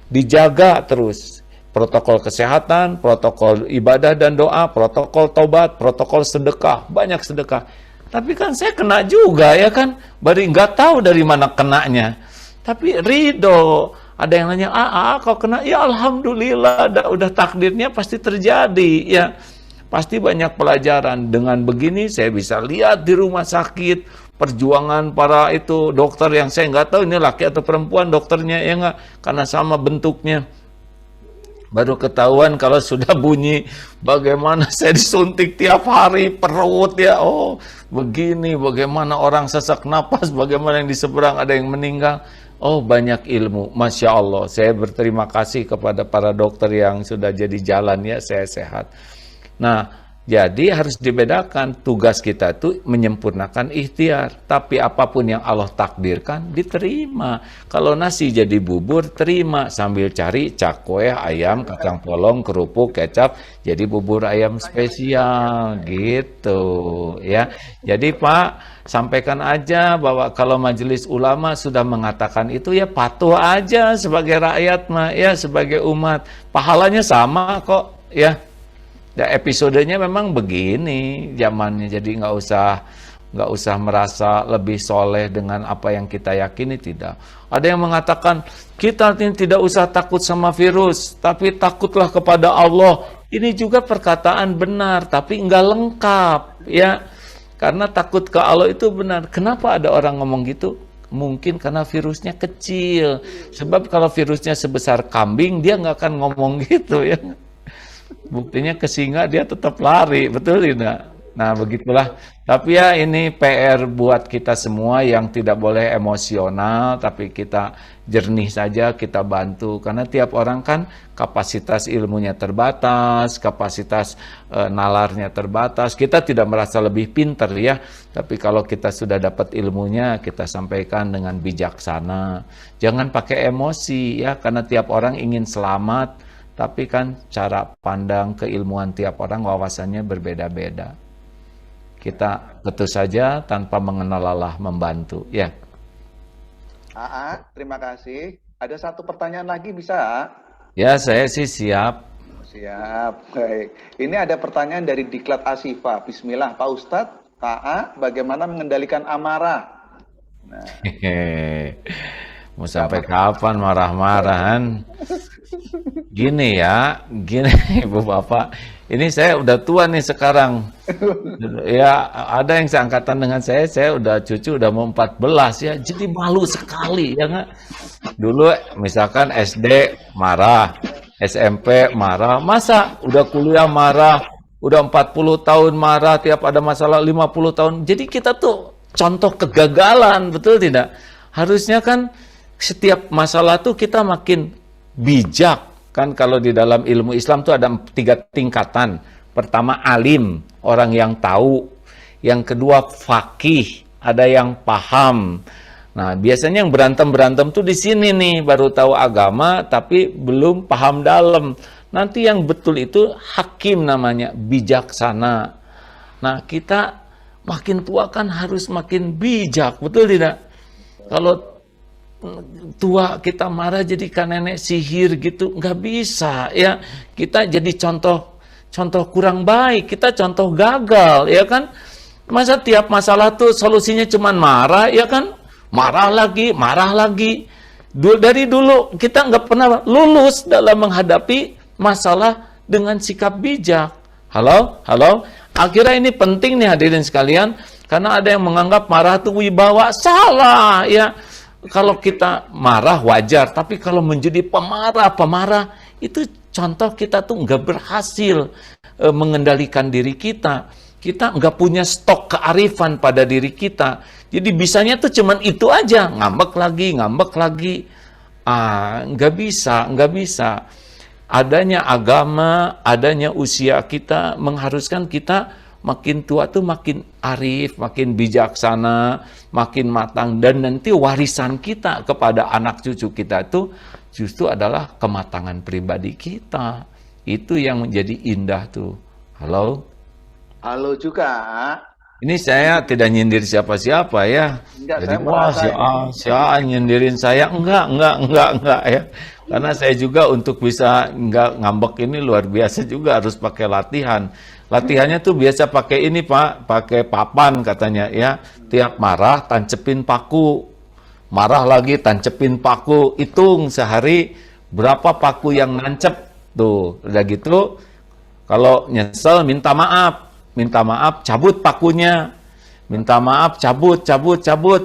Speaker 2: Dijaga terus. Protokol kesehatan, protokol ibadah dan doa, protokol tobat, protokol sedekah. Banyak sedekah. Tapi kan saya kena juga ya kan. Baru nggak tahu dari mana kenanya. Tapi ridho. Ada yang nanya, kau kena? Ya alhamdulillah, udah takdirnya pasti terjadi ya. Pasti banyak pelajaran. Dengan begini saya bisa lihat di rumah sakit perjuangan para itu dokter yang saya nggak tahu ini laki atau perempuan dokternya ya nggak, karena sama bentuknya. Baru ketahuan kalau sudah bunyi bagaimana saya disuntik tiap hari perut ya. Oh begini, bagaimana orang sesak napas, bagaimana yang di seberang ada yang meninggal. Oh banyak ilmu, Masya Allah. Saya berterima kasih kepada para dokter yang sudah jadi jalan ya, saya sehat. Nah, jadi harus dibedakan, tugas kita itu menyempurnakan ikhtiar. Tapi apapun yang Allah takdirkan, diterima. Kalau nasi jadi bubur, terima. Sambil cari cakwe, ayam, kacang polong, kerupuk, kecap, jadi bubur ayam spesial, gitu ya. Jadi Pak, sampaikan aja bahwa kalau Majelis Ulama sudah mengatakan itu ya patuh aja sebagai rakyat mah ya, sebagai umat. Pahalanya sama kok ya. Ya episodenya memang begini zamannya, jadi nggak usah merasa lebih soleh dengan apa yang kita yakini, tidak. Ada yang mengatakan kita tidak usah takut sama virus, tapi takutlah kepada Allah. Ini juga perkataan benar, tapi nggak lengkap ya. Karena takut ke Allah itu benar. Kenapa ada orang ngomong gitu? Mungkin karena virusnya kecil. Sebab kalau virusnya sebesar kambing, dia nggak akan ngomong gitu ya. Buktinya ke singa dia tetap lari, betul tidak? Nah begitulah. Tapi ya ini PR buat kita semua yang tidak boleh emosional, tapi kita jernih saja, kita bantu. Karena tiap orang kan kapasitas ilmunya terbatas, kapasitas nalarnya terbatas. Kita tidak merasa lebih pintar ya, tapi kalau kita sudah dapat ilmunya, kita sampaikan dengan bijaksana. Jangan pakai emosi ya, karena tiap orang ingin selamat. Tapi kan cara pandang keilmuan tiap orang, wawasannya berbeda-beda. Kita betul saja tanpa mengenal lelah membantu. Ya.
Speaker 1: Terima kasih. Ada satu pertanyaan lagi bisa?
Speaker 2: Ya, saya sih siap.
Speaker 1: Siap. Baik. Ini ada pertanyaan dari Diklat Asifa. Bismillah, Pak Ustadz, KA, bagaimana mengendalikan amarah? Nah.
Speaker 2: Mau sampai kapan marah-marahan? Gini ya, Ibu Bapak, ini saya udah tua nih sekarang. Ya, ada yang seangkatan dengan saya udah cucu udah mau 14 ya, jadi malu sekali ya nggak? Dulu misalkan SD marah, SMP marah, masa udah kuliah marah, Udah 40 tahun marah tiap ada masalah 50 tahun. Jadi kita tuh contoh kegagalan, betul tidak? Harusnya kan setiap masalah tuh kita makin bijak. Kan kalau di dalam ilmu Islam tuh ada 3 tingkatan. Pertama alim, orang yang tahu. Yang kedua faqih, ada yang paham. Nah, biasanya yang berantem-berantem tuh di sini nih, baru tahu agama tapi belum paham dalam. Nanti yang betul itu hakim namanya, bijaksana. Nah, kita makin tua kan harus makin bijak, betul tidak? Kalau tua kita marah jadi kan nenek sihir gitu, nggak bisa ya. Kita jadi contoh kurang baik, kita contoh gagal, ya kan? Masa tiap masalah tuh solusinya cuman marah, ya kan? Marah lagi. Dari dulu kita nggak pernah lulus dalam menghadapi masalah dengan sikap bijak. Halo? Akhirnya ini penting nih hadirin sekalian, karena ada yang menganggap marah itu wibawa. Salah ya. Kalau kita marah wajar, tapi kalau menjadi pemarah itu contoh kita tuh nggak berhasil mengendalikan diri kita. Kita nggak punya stok kearifan pada diri kita. Jadi bisanya tuh cuman itu aja, ngambek lagi. Nggak bisa. Adanya agama, adanya usia kita mengharuskan kita makin tua tuh makin arif, makin bijaksana, makin matang, dan nanti warisan kita kepada anak cucu kita tuh justru adalah kematangan pribadi kita. Itu yang menjadi indah tuh. Halo
Speaker 1: juga.
Speaker 2: Ini saya tidak nyindir siapa-siapa ya.
Speaker 1: Enggak,
Speaker 2: jadi wah si A nyindirin saya, enggak ya. Karena saya juga untuk bisa enggak ngambek ini luar biasa juga harus pakai latihan. Latihannya tuh biasa pakai ini Pak, pakai papan katanya ya. Tiap marah tancepin paku. Marah lagi tancepin paku. Hitung sehari berapa paku yang nancep. Tuh, udah gitu kalau nyesel minta maaf cabut pakunya. Minta maaf cabut.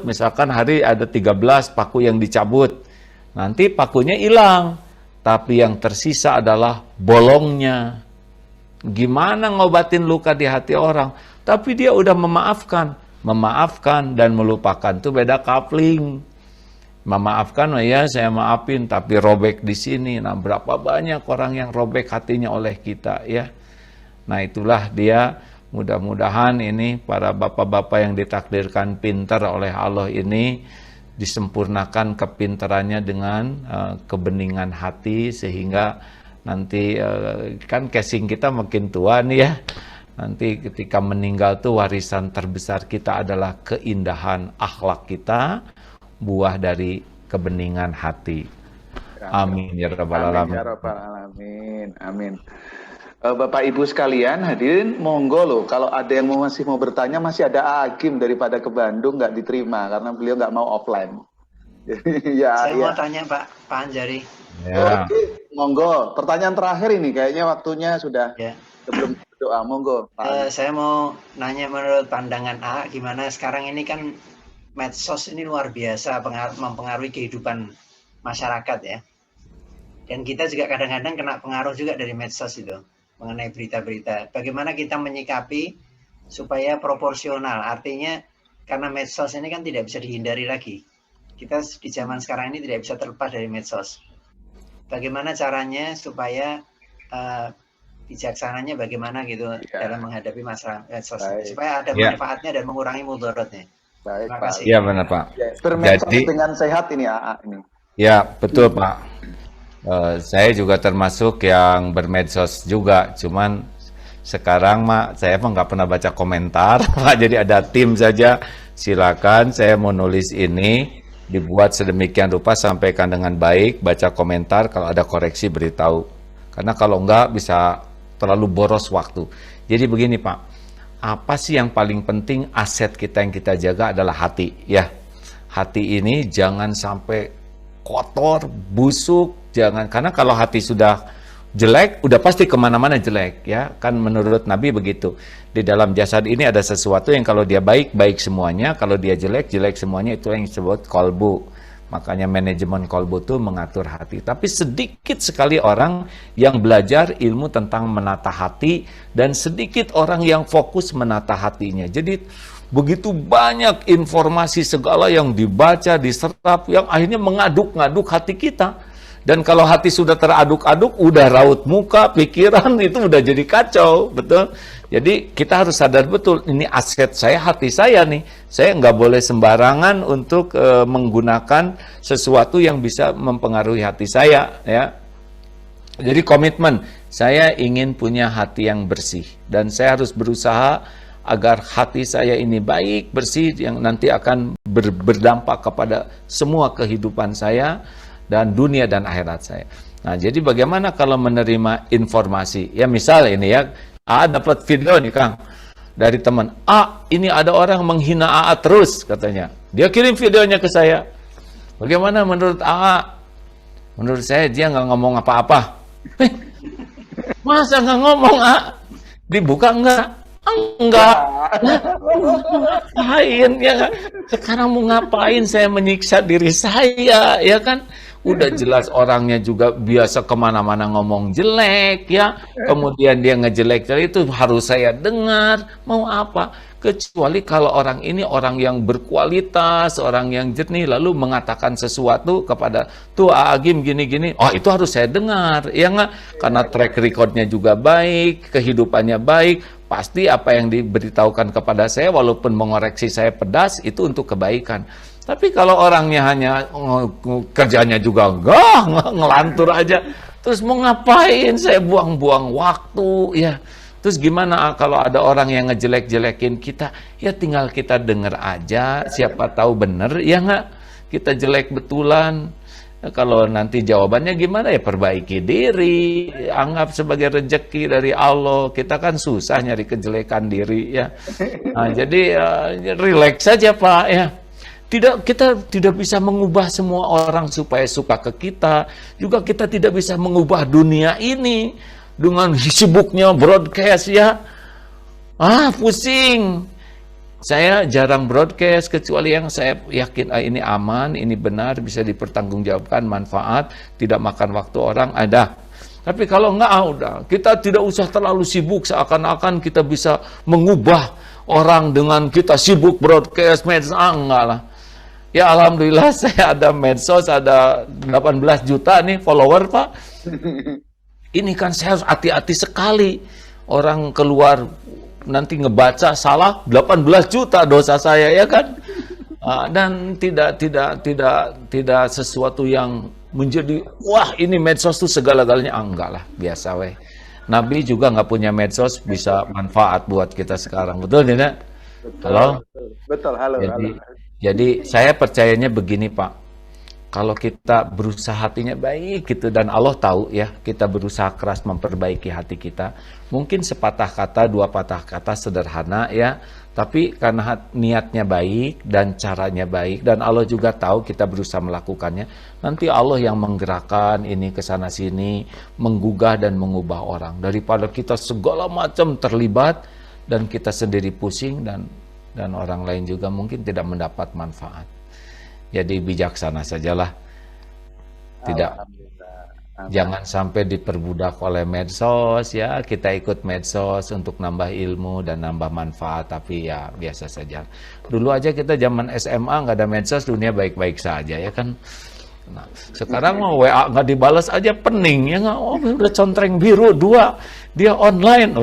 Speaker 2: Misalkan hari ada 13 paku yang dicabut. Nanti pakunya hilang, tapi yang tersisa adalah bolongnya. Gimana ngobatin luka di hati orang? Tapi dia udah memaafkan dan melupakan tuh beda coupling. Memaafkan, oh ya saya maafin, tapi robek di sini. Nah, berapa banyak orang yang robek hatinya oleh kita ya. Nah, itulah dia. Mudah-mudahan ini para bapak-bapak yang ditakdirkan pintar oleh Allah ini disempurnakan kepintarannya dengan kebeningan hati, sehingga nanti kan casing kita makin tua nih ya. Nanti ketika meninggal tuh warisan terbesar kita adalah keindahan akhlak kita, buah dari kebeningan hati. Amin ya rabbal alamin.
Speaker 1: Amin. Bapak Ibu sekalian hadirin, monggo loh, kalau ada yang masih mau bertanya, masih ada Agim daripada ke Bandung nggak diterima karena beliau nggak mau offline.
Speaker 4: Saya mau tanya Pak Anjari.
Speaker 1: Ya. Oke, monggo. Pertanyaan terakhir ini kayaknya waktunya sudah sebelum berdoa. Monggo.
Speaker 4: Saya mau nanya menurut pandangan A, gimana sekarang ini kan medsos ini luar biasa mempengaruhi kehidupan masyarakat ya. Dan kita juga kadang-kadang kena pengaruh juga dari medsos itu mengenai berita-berita. Bagaimana kita menyikapi supaya proporsional? Artinya karena medsos ini kan tidak bisa dihindari lagi. Kita di zaman sekarang ini tidak bisa terlepas dari medsos. Bagaimana caranya supaya bijaksananya bagaimana gitu dalam menghadapi masalah medsos supaya ada manfaatnya dan mengurangi mudaratnya. Terima kasih.
Speaker 2: Iya benar Pak.
Speaker 1: Bermedsos dengan sehat ini ini.
Speaker 2: Ya betul Pak. Saya juga termasuk yang bermedsos juga, cuman sekarang saya nggak pernah baca komentar Pak, jadi ada tim saja. Silakan, saya mau nulis ini, dibuat sedemikian rupa, sampaikan dengan baik, baca komentar, kalau ada koreksi beritahu, karena kalau nggak bisa terlalu boros waktu. Jadi begini Pak, apa sih yang paling penting? Aset kita yang kita jaga adalah hati ya. Hati ini jangan sampai kotor, busuk, jangan, karena kalau hati sudah jelek, udah pasti kemana-mana jelek ya, kan menurut Nabi begitu. Di dalam jasad ini ada sesuatu yang kalau dia baik, baik semuanya, kalau dia jelek, jelek semuanya, itu yang disebut kolbu. Makanya manajemen kolbu itu mengatur hati. Tapi sedikit sekali orang yang belajar ilmu tentang menata hati, dan sedikit orang yang fokus menata hatinya. Jadi begitu banyak informasi segala yang dibaca, diserap, yang akhirnya mengaduk-ngaduk hati kita. Dan kalau hati sudah teraduk-aduk, udah raut muka, pikiran, itu udah jadi kacau, betul? Jadi kita harus sadar betul, ini aset saya, hati saya nih. Saya nggak boleh sembarangan untuk menggunakan sesuatu yang bisa mempengaruhi hati saya, ya. Jadi komitmen, saya ingin punya hati yang bersih. Dan saya harus berusaha agar hati saya ini baik, bersih, yang nanti akan berdampak kepada semua kehidupan saya, dan dunia dan akhirat saya. Nah, jadi bagaimana kalau menerima informasi? Ya misal ini ya, dapat video nih Kang, dari teman. Ini ada orang menghina AA terus katanya. Dia kirim videonya ke saya. Bagaimana menurut AA? Menurut saya dia nggak ngomong apa-apa. Masa nggak ngomong Dibuka enggak? Enggak. Ngapain ya? Sekarang mau ngapain saya menyiksa diri saya, ya kan? Udah jelas orangnya juga biasa kemana-mana ngomong jelek, ya. Kemudian dia ngejelek, itu harus saya dengar. Mau apa? Kecuali kalau orang ini orang yang berkualitas, orang yang jernih, lalu mengatakan sesuatu kepada tuh Agim gini-gini, itu harus saya dengar, ya nggak? Karena track recordnya juga baik, kehidupannya baik, pasti apa yang diberitahukan kepada saya, walaupun mengoreksi saya pedas, itu untuk kebaikan. Tapi kalau orangnya hanya kerjanya juga ngelantur aja, terus mau ngapain saya buang-buang waktu, ya. Terus gimana kalau ada orang yang ngejelek-jelekin kita? Ya tinggal kita denger aja, siapa tahu bener, ya nggak? Kita jelek betulan. Kalau nanti jawabannya gimana, ya perbaiki diri, anggap sebagai rezeki dari Allah. Kita kan susah nyari kejelekan diri, ya. Nah, jadi relax saja Pak, ya. Kita tidak bisa mengubah semua orang supaya suka ke kita. Juga kita tidak bisa mengubah dunia ini dengan sibuknya broadcast, ya. Pusing. Saya jarang broadcast kecuali yang saya yakin ini aman, ini benar, bisa dipertanggungjawabkan, manfaat, tidak makan waktu orang, ada. Tapi kalau enggak, udah. Kita tidak usah terlalu sibuk seakan-akan kita bisa mengubah orang dengan kita sibuk broadcast, medsos, enggak lah. Ya alhamdulillah saya ada medsos, ada 18 juta nih follower Pak. Ini kan saya harus hati-hati sekali. Orang keluar nanti ngebaca salah 18 juta dosa saya, ya kan? Dan tidak sesuatu yang menjadi wah ini medsos tuh segala-galanya, enggak lah, biasa weh. Nabi juga nggak punya medsos bisa manfaat buat kita sekarang, betul tidak? Halo?
Speaker 1: Betul, halo.
Speaker 2: Jadi saya percayanya begini Pak, kalau kita berusaha hatinya baik gitu, dan Allah tahu ya, kita berusaha keras memperbaiki hati kita, mungkin sepatah kata, dua patah kata sederhana ya, tapi karena niatnya baik dan caranya baik, dan Allah juga tahu kita berusaha melakukannya, nanti Allah yang menggerakkan ini ke sana sini, menggugah dan mengubah orang, daripada kita segala macam terlibat dan kita sendiri pusing dan orang lain juga mungkin tidak mendapat manfaat. Jadi bijaksana sajalah, tidak, jangan sampai diperbudak oleh medsos, ya. Kita ikut medsos untuk nambah ilmu dan nambah manfaat, tapi ya biasa saja. Dulu aja kita zaman SMA nggak ada medsos, dunia baik-baik saja, ya kan. Nah, sekarang WA nggak dibalas aja pening, ya nggak? Udah contreng biru 2, dia online,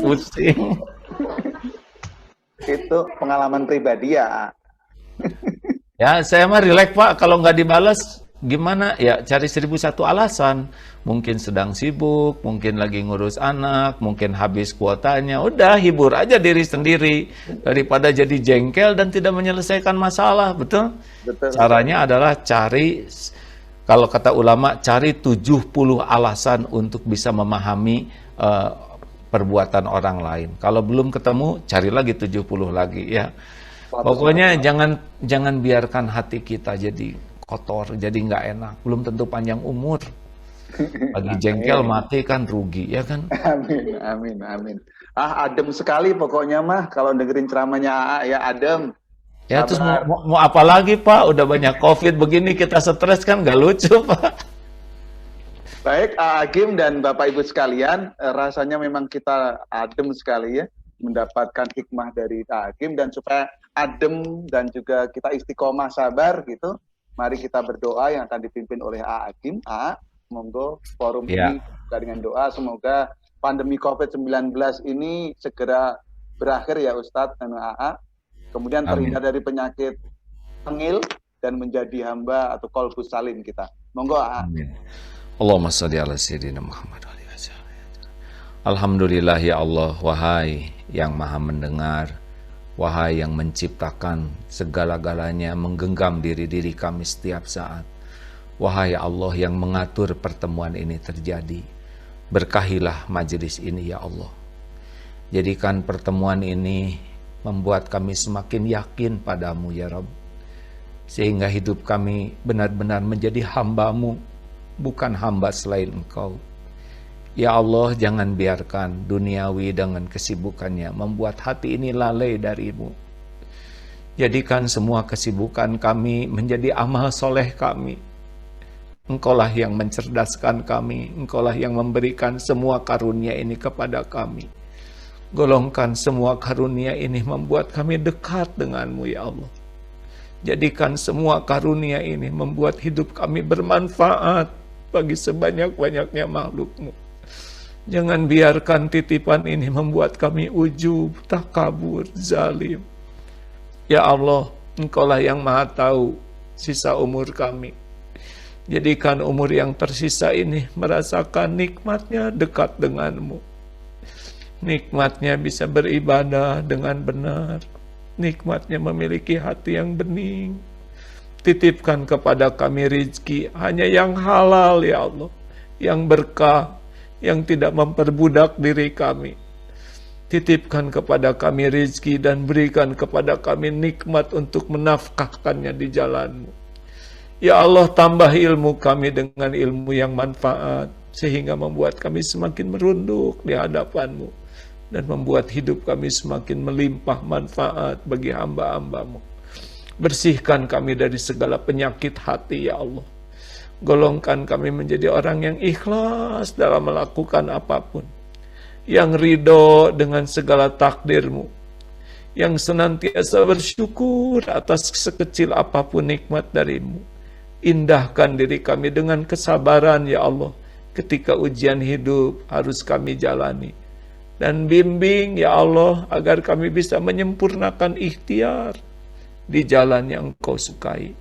Speaker 2: pusing.
Speaker 1: Itu pengalaman pribadi ya.
Speaker 2: Ya, saya mah relax Pak, kalau nggak dibalas gimana? Ya cari 1001 alasan. Mungkin sedang sibuk, mungkin lagi ngurus anak, mungkin habis kuotanya. Udah, hibur aja diri sendiri daripada jadi jengkel dan tidak menyelesaikan masalah, betul?
Speaker 1: Betul.
Speaker 2: Caranya adalah cari, kalau kata ulama, cari 70 alasan untuk bisa memahami perbuatan orang lain. Kalau belum ketemu, cari lagi 70 lagi, ya. Pokoknya jangan biarkan hati kita jadi kotor, jadi nggak enak. Belum tentu panjang umur. Lagi jengkel mati kan rugi, ya kan?
Speaker 1: Amin. Adem sekali pokoknya mah kalau dengerin ceramahnya AA, ya adem.
Speaker 2: Ya terus
Speaker 1: Sabar.
Speaker 2: mau apa lagi Pak? Udah banyak COVID begini kita stres kan nggak lucu Pak.
Speaker 1: Baik, Agim dan Bapak Ibu sekalian, rasanya memang kita adem sekali ya mendapatkan hikmah dari Agim, dan supaya adem dan juga kita istiqomah sabar gitu, mari kita berdoa yang akan dipimpin oleh Agim. Monggo forum
Speaker 2: Ya,
Speaker 1: ini buka dengan doa, semoga pandemi COVID-19 ini segera berakhir ya Ustadz dan kemudian
Speaker 2: amin.
Speaker 1: terhindar dari penyakit tengil dan menjadi hamba atau qalbus salim kita. Monggo
Speaker 2: Amin. Allahumma shalli ala sayyidina Muhammad wa alihi wasallam. Alhamdulillah ya Allah, wahai yang maha mendengar, wahai yang menciptakan segala-galanya, menggenggam diri-diri kami setiap saat. Wahai Allah yang mengatur pertemuan ini terjadi, berkahilah majelis ini ya Allah. Jadikan pertemuan ini membuat kami semakin yakin padamu ya Rabb, sehingga hidup kami benar-benar menjadi hamba-Mu, bukan hamba selain Engkau. Ya Allah, jangan biarkan duniawi dengan kesibukannya membuat hati ini lalai darimu. Jadikan semua kesibukan kami menjadi amal soleh kami. Engkaulah yang mencerdaskan kami, Engkaulah yang memberikan semua karunia ini kepada kami. Golongkan semua karunia ini membuat kami dekat denganmu ya Allah. Jadikan semua karunia ini membuat hidup kami bermanfaat bagi sebanyak-banyaknya makhluk-Mu. Jangan biarkan titipan ini membuat kami ujub, takabur, zalim. Ya Allah, Engkaulah yang maha tahu sisa umur kami. Jadikan umur yang tersisa ini merasakan nikmatnya dekat denganmu. Nikmatnya bisa beribadah dengan benar. Nikmatnya memiliki hati yang bening. Titipkan kepada kami rizki hanya yang halal ya Allah, yang berkah, yang tidak memperbudak diri kami. Titipkan kepada kami rizki dan berikan kepada kami nikmat untuk menafkahkannya di jalan-Mu. Ya Allah, tambah ilmu kami dengan ilmu yang manfaat, sehingga membuat kami semakin merunduk di hadapan-Mu, dan membuat hidup kami semakin melimpah manfaat bagi hamba-hamba-Mu. Bersihkan kami dari segala penyakit hati ya Allah. Golongkan kami menjadi orang yang ikhlas dalam melakukan apapun, yang ridho dengan segala takdir-Mu, yang senantiasa bersyukur atas sekecil apapun nikmat dari-Mu. Indahkan diri kami dengan kesabaran ya Allah ketika ujian hidup harus kami jalani. Dan bimbing ya Allah agar kami bisa menyempurnakan ikhtiar di jalan yang Engkau sukai.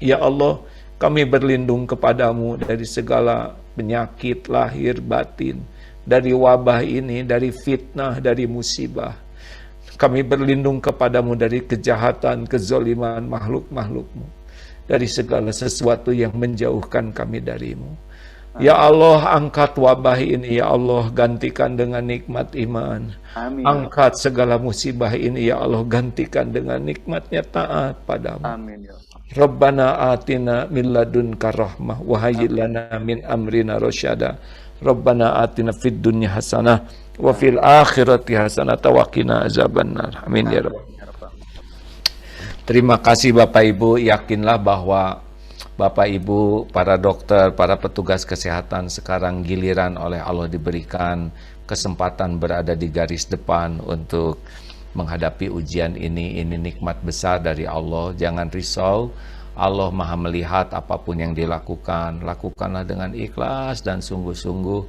Speaker 2: Ya Allah, kami berlindung kepadamu dari segala penyakit lahir batin, dari wabah ini, dari fitnah, dari musibah. Kami berlindung kepadamu dari kejahatan, kezaliman makhluk-makhluk-Mu, dari segala sesuatu yang menjauhkan kami darimu. Ya Allah, angkat wabah ini ya Allah, gantikan dengan nikmat iman.
Speaker 1: Amin.
Speaker 2: Angkat segala musibah ini ya Allah, gantikan dengan nikmatnya taat padamu.
Speaker 1: Amin ya Allah.
Speaker 2: Rabbana atina min ladunka rahmah wa hayyi lana min amrina rasyada. Rabbana atina fid dunya hasanah wa fil akhirati hasanah wa qina azabannar. Amin ya Rabb. Terima kasih Bapak Ibu, yakinlah bahwa Bapak Ibu, para dokter, para petugas kesehatan sekarang giliran oleh Allah diberikan kesempatan berada di garis depan untuk menghadapi ujian ini. Ini nikmat besar dari Allah, jangan risau. Allah maha melihat apapun yang dilakukan, lakukanlah dengan ikhlas dan sungguh-sungguh.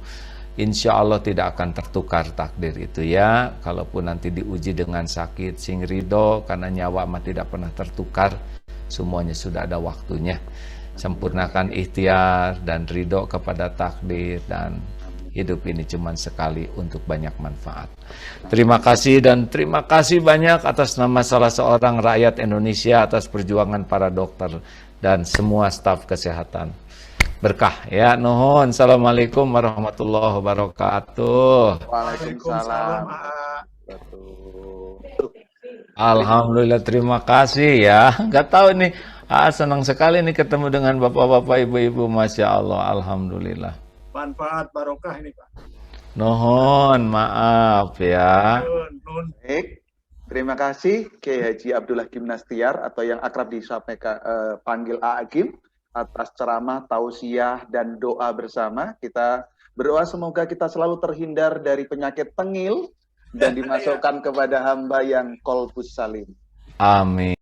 Speaker 2: Insya Allah tidak akan tertukar takdir itu ya. Kalaupun nanti diuji dengan sakit, sing ridho karena nyawa mah tidak pernah tertukar. Semuanya sudah ada waktunya. Sempurnakan ikhtiar dan ridho kepada takdir, dan hidup ini cuma sekali untuk banyak manfaat. Terima kasih, dan terima kasih banyak atas nama salah seorang rakyat Indonesia atas perjuangan para dokter dan semua staf kesehatan. Berkah ya, nuhun. Assalamualaikum warahmatullahi wabarakatuh.
Speaker 1: Waalaikumsalam.
Speaker 2: Alhamdulillah, terima kasih ya. Gak tahu nih, senang sekali nih ketemu dengan bapak-bapak, ibu-ibu, masya Allah, alhamdulillah.
Speaker 5: Manfaat barokah ini Pak.
Speaker 2: Nuhun, maaf ya.
Speaker 5: Nun.
Speaker 1: Baik, Terima kasih Kiai Haji Abdullah Gimnastiar atau yang akrab panggil Agim atas ceramah, tausiah, dan doa bersama. Kita berdoa semoga kita selalu terhindar dari penyakit tengil dan dimasukkan kepada hamba yang kolbus salim.
Speaker 2: Amin.